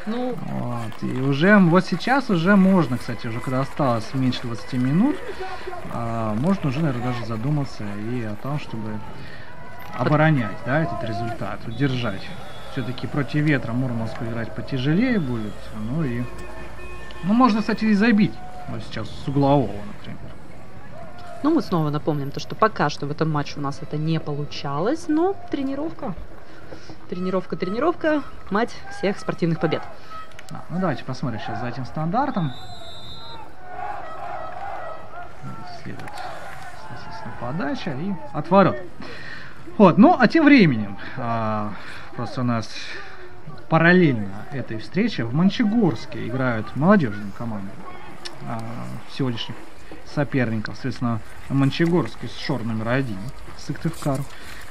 Ну... Вот, и уже, вот сейчас уже можно, кстати, уже когда осталось меньше 20 минут, можно уже, наверное, даже задуматься и о том, чтобы оборонять, да, этот результат, удержать. Все-таки против ветра Мурманску играть потяжелее будет, ну и... Ну, можно, кстати, и забить. Вот сейчас с углового, например. Ну, мы снова напомним, то, что пока что в этом матче у нас это не получалось, но тренировка, мать всех спортивных побед. Ну, давайте посмотрим сейчас за этим стандартом. Следует, естественно, подача и отворот. Вот, ну, а тем временем, просто у нас параллельно этой встрече в Мончегорске играют молодежные команды сегодняшних соперников, соответственно, Мончегорский шор номер 1, Сыктывкар.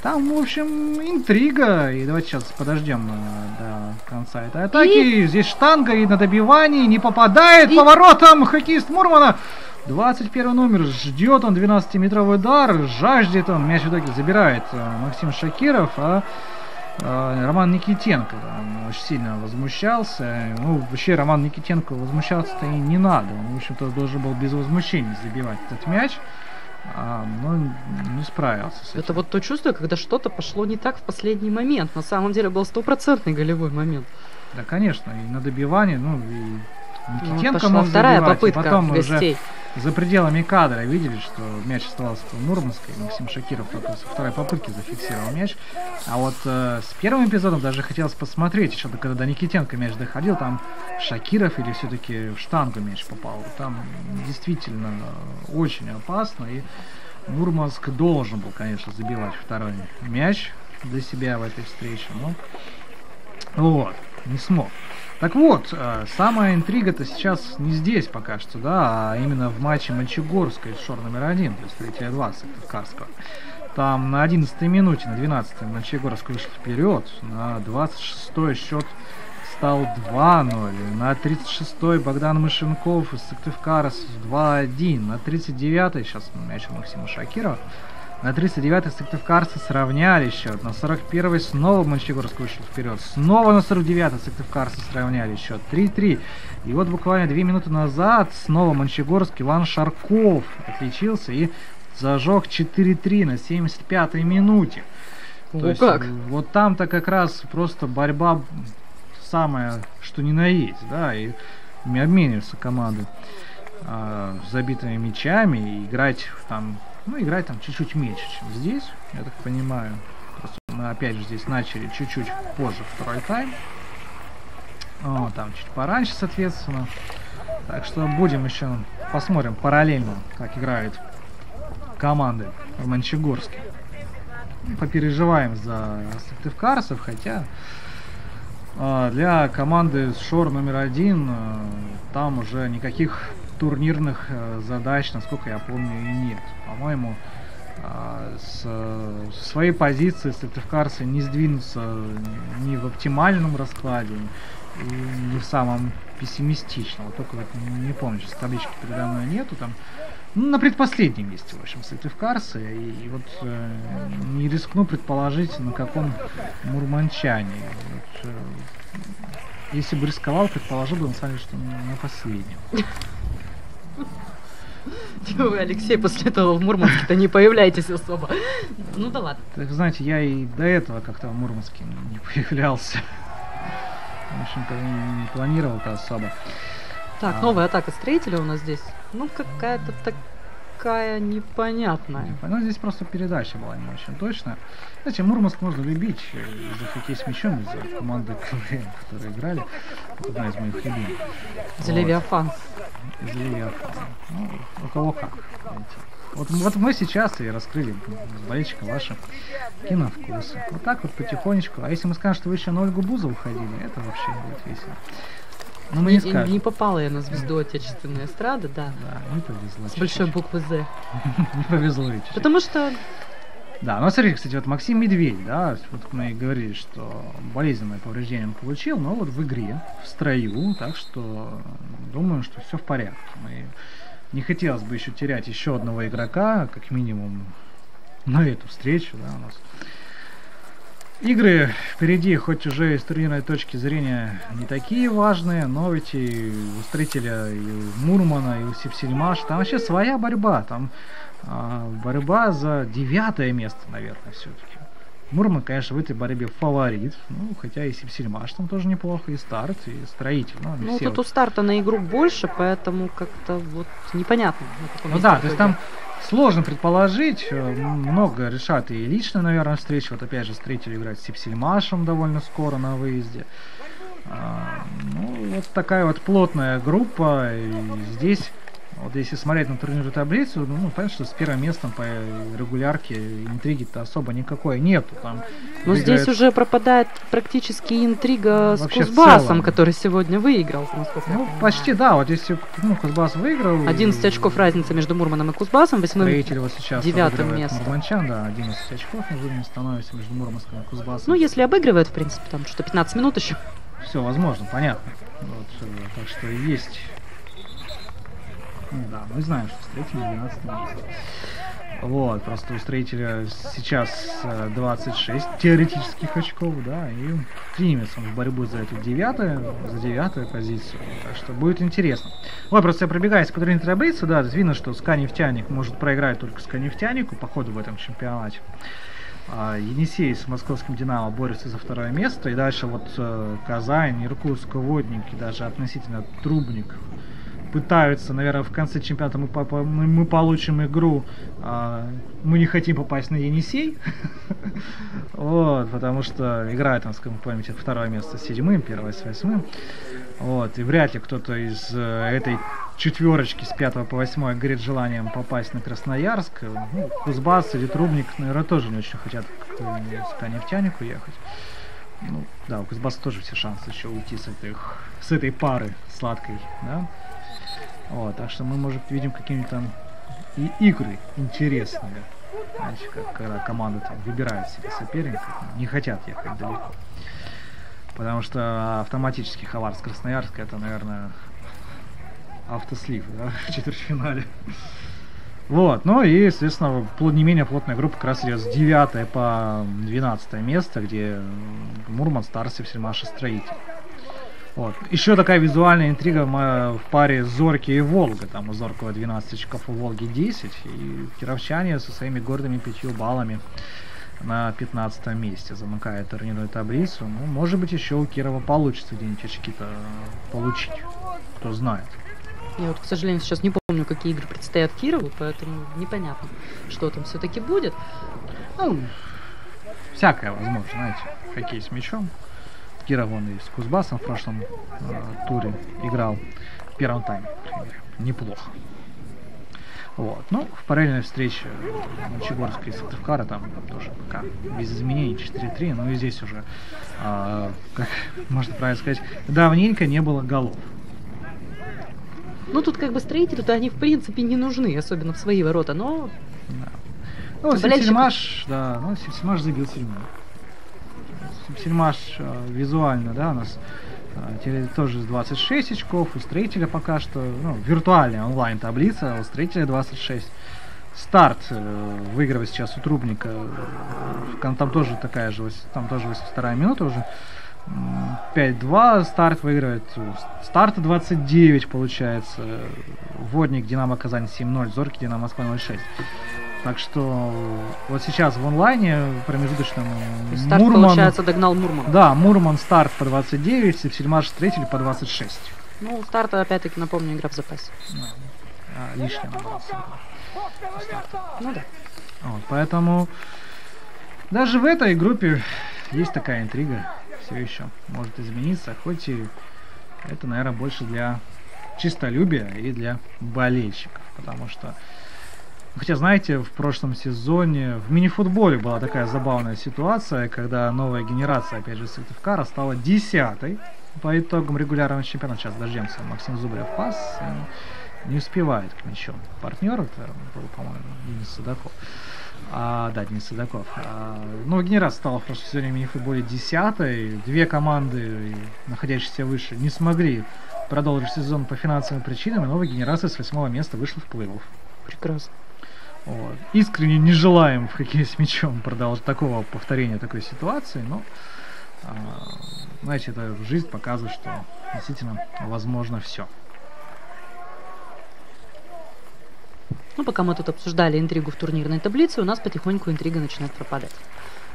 Там, в общем, интрига, и давайте сейчас подождем до конца этой атаки. Здесь штанга и на добивании, не попадает поворотом хоккеист Мурмана. 21 номер, ждет он 12-метровый удар, жаждет он, мяч в итоге забирает Максим Шакиров, а Роман Никитенко очень сильно возмущался. Ну, вообще Роман Никитенко возмущаться-то и не надо, он, в общем-то, должен был без возмущения забивать этот мяч, но не справился с этим. Это вот то чувство, когда что-то пошло не так в последний момент, на самом деле был стопроцентный голевой момент. Да, конечно, и на добивании, ну, и Никитенко пошла мог вторая забивать, попытка и потом гостей. Уже за пределами кадра видели, что мяч оставался в Мурманской, Максим Шакиров только со второй попытки зафиксировал мяч. А вот с первым эпизодом даже хотелось посмотреть, еще когда до Никитенко мяч доходил, там Шакиров или все-таки в штангу мяч попал. Там действительно очень опасно, и Мурманск должен был, конечно, забивать второй мяч для себя в этой встрече, но вот, не смог. Так вот, самая интрига-то сейчас не здесь пока что, да, а именно в матче Мончегорской шор номер 1, то есть третья 2 Сыктывкарского. Там на 11-й минуте, на 12-й Мончегорск вышел вперед, на 26-й счет стал 2-0, на 36-й Богдан Мышенков из Сыктывкара 2-1, на 39-й, сейчас мяч у Максима Шакирова, на 39-й сыктывкарцы сравняли счет. На 41-й снова Мончегорск вышел вперед. Снова на 49-й сыктывкарцы сравняли счет. 3-3. И вот буквально 2 минуты назад снова Мончегорск Иван Шарков отличился и зажег 4-3 на 75-й минуте. То есть, как? Вот там-то как раз просто борьба самая, что ни на есть, да, и обмениваются команды забитыми мячами и играть там чуть-чуть меньше, чем здесь, я так понимаю. Просто мы опять же здесь начали чуть-чуть позже второй тайм. Там чуть пораньше, соответственно. Так что будем еще посмотрим параллельно, как играют команды в Мончегорске. Попереживаем за сыктывкарцев, хотя для команды шор номер 1 там уже никаких турнирных задач, насколько я помню, и нет. По-моему, с своей позиции сыктывкарцы не сдвинутся ни в оптимальном раскладе, и ни в самом пессимистичном. Вот только вот не помню, сейчас таблички передо мной нету. Там, на предпоследнем месте, в общем, сыктывкарцы. И вот не рискну предположить, на каком мурманчане. Вот, если бы рисковал, предположил бы, на самом деле, что на последнем. Вы, Алексей, после этого в Мурманске-то не появляетесь особо. Ну да ладно. Так, знаете, я и до этого как-то в Мурманске не появлялся. В общем-то, не планировал-то особо. Так, новая атака строителя у нас здесь. Ну, какая-то такая непонятная. Ну, здесь просто передача была не очень точная. Знаете, Мурманск можно любить из-за хоккей с мячом, из-за команды КВН, которые играли. Это одна из моих любимых. За Левиафан. Из Левиафана. Ну, у кого как. Вот мы сейчас и раскрыли с болельщиком ваши киновкусы. Вот так вот потихонечку. А если мы скажем, что вы еще на Ольгу Бузову ходили, это вообще будет весело. Но мы не скажем. Не попала я на звезду отечественной эстрады, да. Да, не повезло. С большой буквы «З». Не повезло ведь. Потому что... Да, ну смотрите, кстати, вот Максим Медведь, да, вот мы и говорили, что болезненное повреждение он получил, но вот в игре, в строю, так что думаю, что все в порядке. Не хотелось бы еще терять еще одного игрока, как минимум, на эту встречу, да, у нас. Игры впереди, хоть уже с турнирной точки зрения не такие важные, но ведь и у строителя, и у Мурмана, и у Сипсельмаш, там вообще своя борьба, там борьба за 9-е место, наверное, все-таки. Мурман, конечно, в этой борьбе фаворит, ну, хотя и Сипсельмаш там тоже неплохо, и старт, и строитель. Ну, тут у старта на игру больше, поэтому как-то вот непонятно. Ну да, то есть там Сложно предположить, много решат и лично, наверное, встречи. Вот опять же, Строитель играет с Сипсельмашем довольно скоро на выезде. Ну, вот такая вот плотная группа, и здесь, вот если смотреть на турнирную таблицу, ну, понятно, что с первым местом по регулярке интриги-то особо никакой нету. Там Но здесь уже пропадает практически интрига с вообще Кузбассом, который сегодня выиграл. Ну, почти, да, вот если Кузбасс выиграл... 11 очков разница между Мурманом и Кузбассом, 8-м, Строитель вот сейчас 9-м место. Мурманчан, да, 11 очков мы становимся между Мурманском и Кузбассом. Ну, если обыгрывает, в принципе, там что 15 минут еще. Все возможно, понятно. Вот, так что есть... Ну да, мы знаем, что Строитель 12 место. Вот, просто у Строителя сейчас 26 теоретических очков, да, и примется он в борьбу за эту девятую позицию. Так что будет интересно. Ой, просто я пробегаюсь по турнирной таблице, да, видно, что СКА-Нефтяник может проиграть только СКА-Нефтянику по ходу в этом чемпионате. Енисей с московским «Динамо» борются за второе место, и дальше вот Казань, Иркутск, Водник и даже относительно Трубник пытаются, наверное, в конце чемпионата мы получим игру, мы не хотим попасть на Енисей, вот, потому что играет, насколько мы помним, второе место с 7-м, первое с 8-м, вот, и вряд ли кто-то из этой четверочки с 5 по 8 горит желанием попасть на Красноярск. Ну, Кузбасс или Трубник, наверное, тоже не очень хотят к СКА-Нефтянику ехать. Ну, да, у Кузбасса тоже все шансы еще уйти с этой пары сладкой, да. Вот, так что мы, может, видим какие-нибудь там и игры интересные. Знаете, когда команда там выбирает себе соперников, не хотят ехать далеко. Потому что автоматически Хабаровск-Красноярск — это, наверное, автослив, да, в четвертьфинале. Вот, ну и, естественно, не менее плотная группа как раз идет с 9 по 12 место, где Мурман, Старс, Сипсельмаш и Строитель. Вот. Еще такая визуальная интрига в паре Зорки и Волга. Там у Зоркова 12 очков, у Волги 10. И кировчане со своими гордыми 5 баллами на 15 месте замыкают турнирную таблицу. Ну, может быть, еще у Кирова получится где-нибудь очки-то получить. Кто знает. Я вот, к сожалению, сейчас не помню, какие игры предстоят Кирову, поэтому непонятно, что там все-таки будет. Ну, всякое возможно, знаете. Хоккей с мячом. Киров, он и с Кузбассом в прошлом туре играл в первом тайме, например. Неплохо. Вот. Ну, в параллельной встрече Мончегорска и Сыктывкара там тоже пока без изменений 4-3, но и здесь уже, как можно правильно сказать, давненько не было голов. Ну, тут как бы Строителю-то они в принципе не нужны, особенно в свои ворота, но... Да. Ну, Сипсельмаш, да, ну, Сипсельмаш забил 7. Сипсельмаш визуально, да, у нас тоже 26 очков, у Строителя пока что, ну, виртуальная онлайн-таблица, у Строителя 26. Старт выигрывает сейчас у Трубника, там тоже такая же, там тоже 82-я минута уже, 5-2 Старт выигрывает, Старта 29 получается, Водник, Динамо Казань 7-0, Зорки, Динамо Москва 0-6. Так что вот сейчас в онлайне промежуточном Старт, Мурман, получается, догнал Мурман. Да, Мурман Старт по 29, Сипсельмаш Строитель по 26. Ну, у Старта, опять-таки, напомню, игра в запасе. Лишняя набрался. Ну да. Вот, поэтому даже в этой группе есть такая интрига. Все еще может измениться, хоть и это, наверное, больше для чистолюбия и для болельщиков. Потому что, хотя, знаете, в прошлом сезоне в мини-футболе была такая забавная ситуация, когда новая генерация, опять же, Сыктывкара стала 10-й по итогам регулярного чемпионата. Сейчас дождемся, Максим Зубарев пас, не успевает к мячу. Партнер это был, по-моему, Денис Судаков. Да, Денис Судаков. Ну, генерация стала в прошлом сезоне в мини-футболе 10-й. Две команды, находящиеся выше, не смогли продолжить сезон по финансовым причинам, и новая генерация с 8-го места вышла в плей-офф. Прекрасно. Вот. Искренне не желаем в хоккее с мячом продолжить такого повторения такой ситуации, но, знаете, это жизнь показывает, что действительно возможно все. Ну, пока мы тут обсуждали интригу в турнирной таблице, у нас потихоньку интрига начинает пропадать.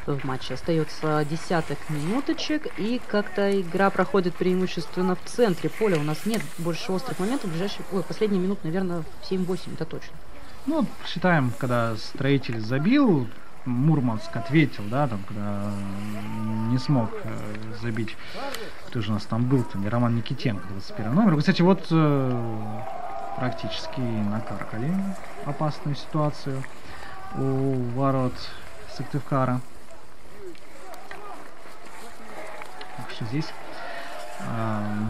В матче остается десяток минуточек, и как-то игра проходит преимущественно в центре поля. У нас нет больше острых моментов. Последний минут, наверное, 7-8, это точно. Ну, считаем, когда Строитель забил, Мурманск ответил, да, там, когда не смог забить. Кто же у нас там был-то? Не Роман Никитенко, 21 номер. Кстати, вот практически накаркали опасную ситуацию у ворот Сыктывкара. Так что здесь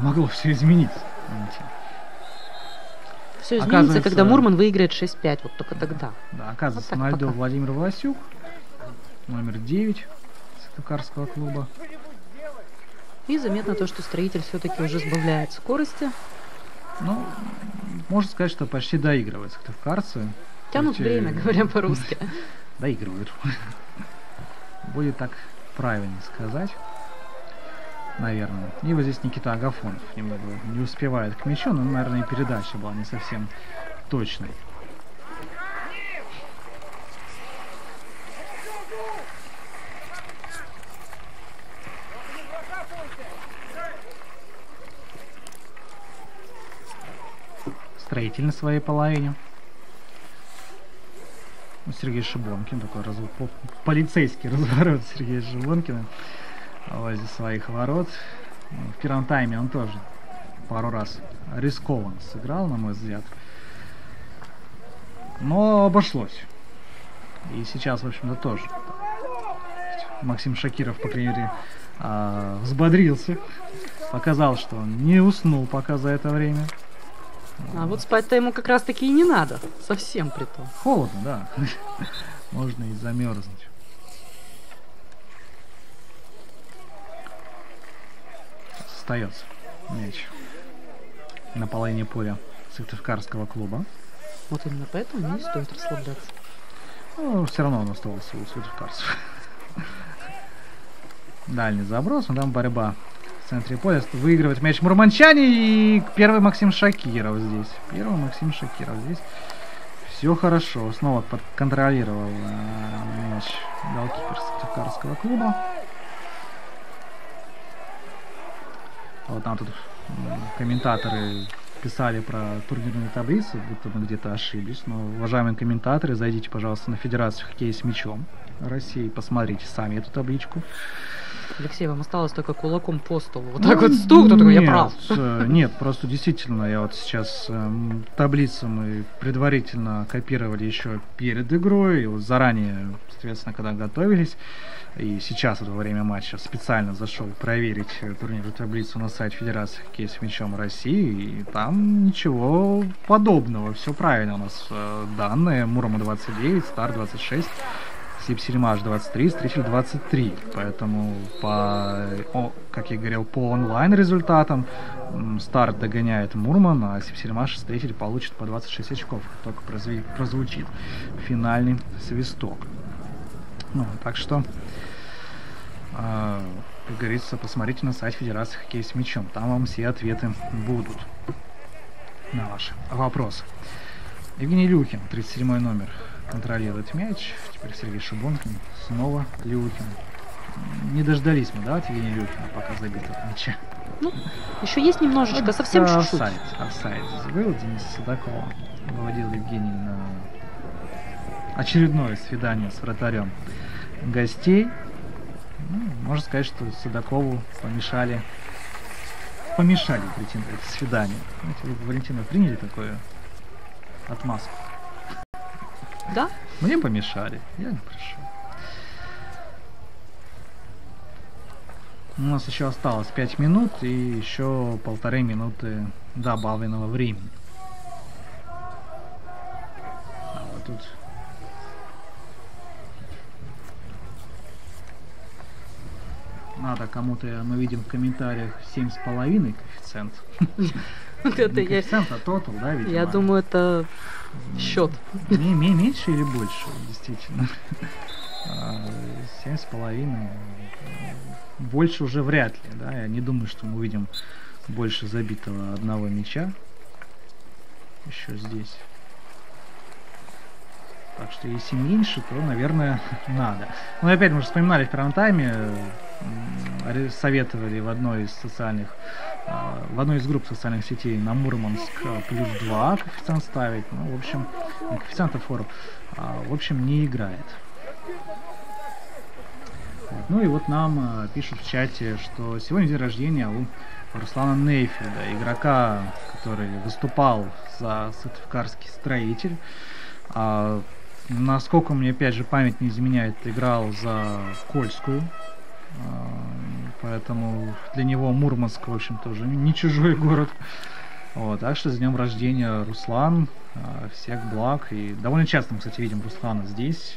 могло все изменить. Все изменится, когда Мурман выиграет 6-5, вот только тогда. Да, оказывается, вот на льду Владимир Власюк, номер 9 Сыктывкарского клуба. И заметно то, что Строитель все-таки уже сбавляет скорости. Ну, можно сказать, что почти доигрывают сыктывкарцы. Тянут время, говоря по-русски. Доигрывают. Будет так правильно сказать. Наверное. И вот здесь Никита Агафонов немного не успевает к мячу, но, наверное, и передача была не совсем точной. Строитель на своей половине. Сергей Шибонкин, такой полицейский разворот Сергея Шибонкина возле своих ворот. В первом тайме он тоже пару раз рискованно сыграл, на мой взгляд. Но обошлось. И сейчас, в общем-то, тоже. Максим Шакиров, по крайней мере, взбодрился. Показал, что он не уснул пока за это время. А вот спать-то ему как раз-таки и не надо. Совсем при том. Холодно, да. Можно и замерзнуть. Остается мяч на половине поля Сыктывкарского клуба. Вот именно поэтому не стоит расслабляться. Ну, все равно он остался у сыктывкарцев. Дальний заброс, но там борьба в центре поля. Выигрывает мяч мурманчане, и первый Максим Шакиров здесь. Все хорошо. Снова контролировал мяч голкипер Сыктывкарского клуба. Вот там тут комментаторы писали про турнирную таблицу, будто мы где-то ошиблись. Но, уважаемые комментаторы, зайдите, пожалуйста, на Федерацию хоккея с мячом России, посмотрите сами эту табличку. Алексей, вам осталось только кулаком по столу. Вот так вот стук, такой, я прав. Нет, просто действительно, я вот сейчас таблицу мы предварительно копировали еще перед игрой, и вот заранее, соответственно, когда готовились, и сейчас во время матча специально зашел проверить турнирную таблицу на сайт Федерации хоккея с мячом России, и там ничего подобного, все правильно у нас данные. Мурома 29, Стар 26, Сипсельмаш 23, Строитель 23. Поэтому, как я говорил, по онлайн результатам Старт догоняет Мурман, а Сипсельмаш и Строитель получат по 26 очков, как только прозвучит финальный свисток. Ну, так что, как говорится, посмотрите на сайт Федерации хоккея с мячом. Там вам все ответы будут на ваши вопросы. Евгений Люхин, 37 номер, контролирует мяч. Теперь Сергей Шибонкин. Снова Люхин. Не дождались мы, да, от Евгения Люхина, пока забитого мяча. Ну, еще есть немножечко, совсем чуть-чуть. Офсайд был. Денис Судаков выводил Евгений на очередное свидание с вратарем гостей. Ну, можно сказать, что Судакову помешали прийти на это свидание. Знаете, вы, Валентина, приняли такую отмазку? Да? Мне помешали, я не пришел. У нас еще осталось 5 минут и еще 1,5 минуты добавленного времени. А вот тут надо кому-то, мы видим в комментариях 7,5 коэффициент. Коэффициент, а тотал, да, видимо? Я думаю, это счет. Меньше или больше, действительно? 7,5. Больше уже вряд ли, да? Я не думаю, что мы увидим больше забитого одного мяча. Еще здесь. Так что если меньше, то, наверное, надо. Ну и опять мы же вспоминали в первом тайме, советовали в одной из социальных в одной из групп социальных сетей на Мурманск +2 коэффициент ставить. Ну, в общем, не коэффициент, а фор. В общем, не играет. Ну и вот нам пишут в чате, что сегодня день рождения у Руслана Нейфельда, игрока, который выступал за Сыктывкарский Строитель. Насколько мне, опять же, память не изменяет, играл за Кольскую. Поэтому для него Мурманск, в общем, тоже не чужой город. Вот, так что с днем рождения, Руслан. Всех благ. И довольно часто мы, кстати, видим Руслана здесь,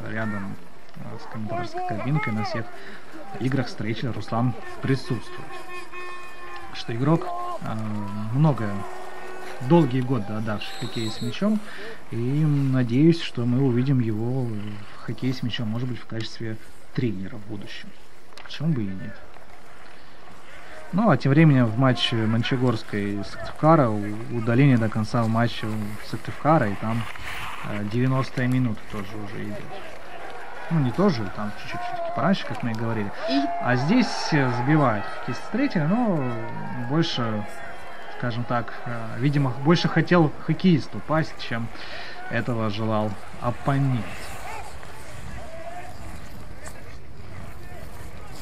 рядом с комментаторской кабинкой. На всех играх Строителя Руслан присутствует. Что игрок долгие годы отдавший хоккей с мячом. И надеюсь, что мы увидим его в хоккее с мячом, может быть, в качестве тренера в будущем. Почему бы и нет? Ну, а тем временем в матче Мончегорской Сыктывкара удаление до конца матча Сыктывкара, и там 90-я минута тоже уже идет. Ну, не тоже, там чуть-чуть все-таки пораньше, как мы и говорили. А здесь забивает хоккеист Строителя, но больше, скажем так, видимо, больше хотел хоккеист упасть, чем этого желал оппонент.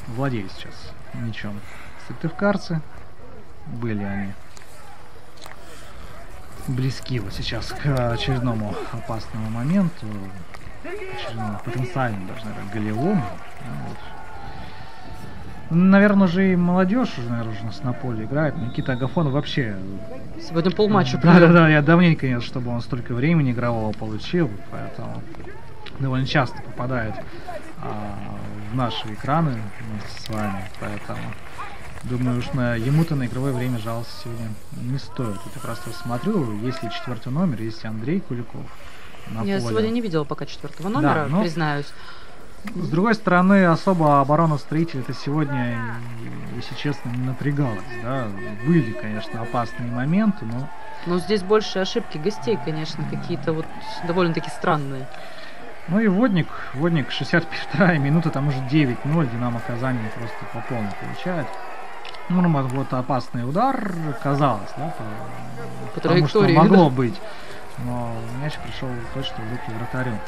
Владеют сейчас мячом сыктывкарцы. Были они близки вот сейчас к очередному опасному моменту, очередному потенциальному, даже, наверное, голевому. Вот. Наверное, уже и молодежь уже, наверное, уже у нас на поле играет. Никита Агафонов вообще... Сегодня полматча. Да, я давненько нет, чтобы он столько времени игрового получил, поэтому довольно часто попадает в наши экраны вместе с вами, поэтому думаю, уж ему-то на игровое время жаловаться сегодня не стоит. Я просто смотрю, есть ли 4-й номер, есть Андрей Куликов на поле. Я сегодня не видела пока 4-го номера, да, признаюсь. С другой стороны, особо оборона Строителя это сегодня, если честно, не напрягалась. Да? Были, конечно, опасные моменты, но... Но здесь больше ошибки гостей, конечно, какие-то вот довольно-таки странные. Ну и Водник 62-я минута, там уже 9-0, Динамо Казань просто по полной получает. Ну, вот опасный удар, казалось, да, потому что могло быть. Но мяч пришел точно в руки вратарю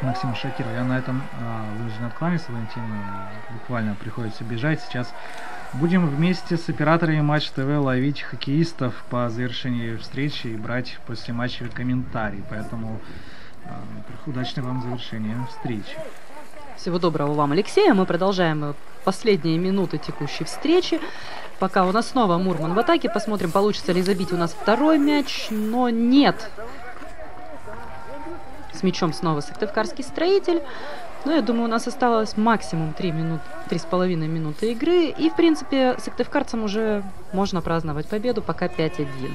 Максима Шакирова. Я на этом вынужден откланяться, Валентин. Буквально приходится бежать. Сейчас будем вместе с операторами Матч ТВ ловить хоккеистов по завершении встречи и брать после матча комментарии. Поэтому удачного вам завершения встречи. Всего доброго вам, Алексей. Мы продолжаем последние минуты текущей встречи. Пока у нас снова Мурман в атаке. Посмотрим, получится ли забить у нас второй мяч. Но нет. С мячом снова Сыктывкарский Строитель. Но я думаю, у нас осталось максимум 3,5 минуты игры. И, в принципе, сыктывкарцам уже можно праздновать победу. Пока 5-1.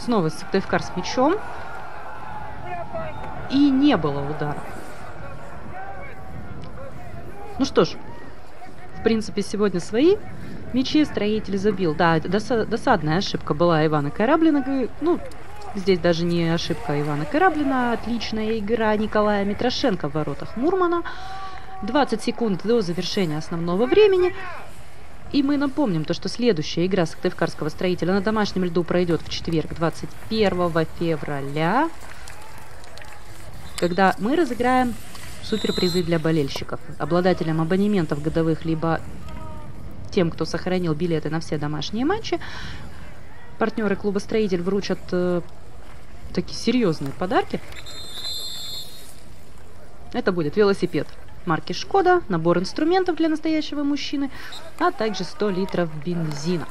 Снова Сыктывкар с мячом. И не было удара. Ну что ж, в принципе, сегодня свои мячи Строитель забил. Да, досадная ошибка была Ивана Кораблина. Ну, здесь даже не ошибка Ивана Кораблина. Отличная игра Николая Митрошенко в воротах Мурмана. 20 секунд до завершения основного времени. И мы напомним то, что следующая игра Сыктывкарского Строителя на домашнем льду пройдет в четверг, 21 февраля, когда мы разыграем суперпризы для болельщиков. Обладателям абонементов годовых, либо тем, кто сохранил билеты на все домашние матчи, партнеры клуба «Строитель» вручат такие серьезные подарки. Это будет велосипед марки «Шкода», набор инструментов для настоящего мужчины, а также 100 литров бензина.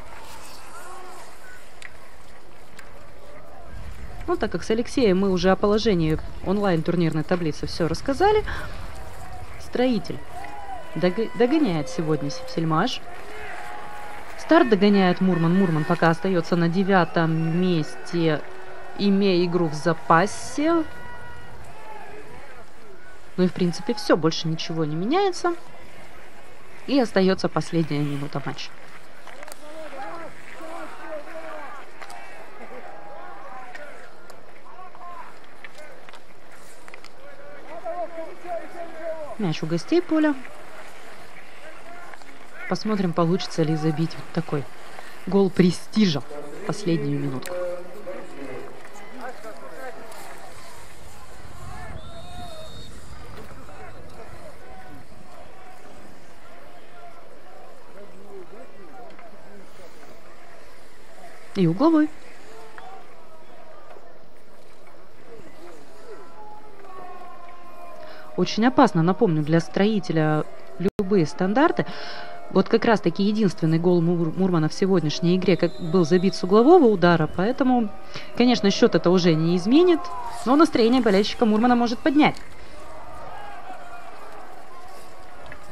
Ну, так как с Алексеем мы уже о положении онлайн-турнирной таблицы все рассказали, Строитель догоняет сегодня Сельмаш. Старт догоняет Мурман. Мурман пока остается на 9-м месте, имея игру в запасе. Ну и, в принципе, все, больше ничего не меняется. И остается последняя минута матча. Мяч у гостей поля. Посмотрим, получится ли забить вот такой гол престижа в последнюю минутку. И угловой. Очень опасно, напомню, для строителя любые стандарты. Вот как раз-таки единственный гол Мурмана в сегодняшней игре был забит с углового удара, поэтому, конечно, счет это уже не изменит, но настроение болельщика Мурмана может поднять.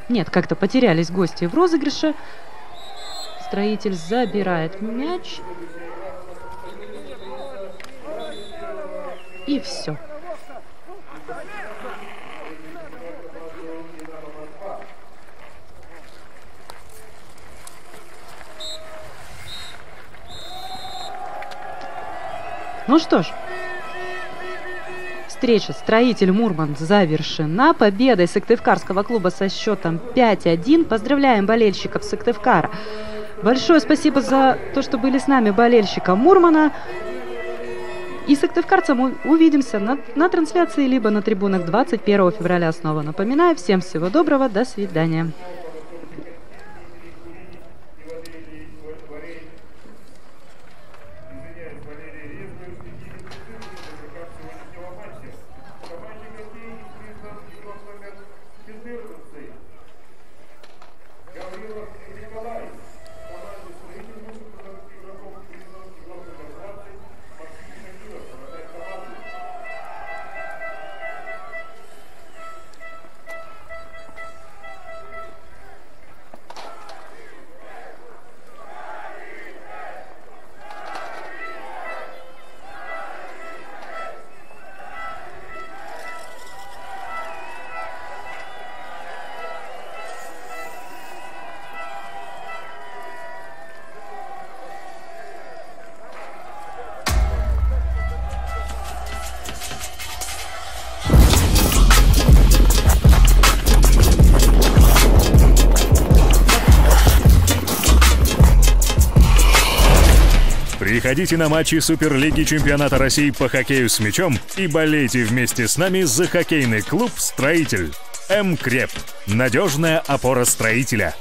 Нет, как-то потерялись гости в розыгрыше. Строитель забирает мяч. И все. Ну что ж, встреча «Строитель Мурман» завершена победой Сыктывкарского клуба со счетом 5-1. Поздравляем болельщиков Сыктывкара. Большое спасибо за то, что были с нами болельщикам Мурмана. И сыктывкарцам увидимся на трансляции, либо на трибунах 21 февраля снова. Напоминаю, всем всего доброго, до свидания. Приходите на матчи Суперлиги Чемпионата России по хоккею с мячом и болейте вместе с нами за хоккейный клуб «Строитель». МКреп. Надежная опора строителя.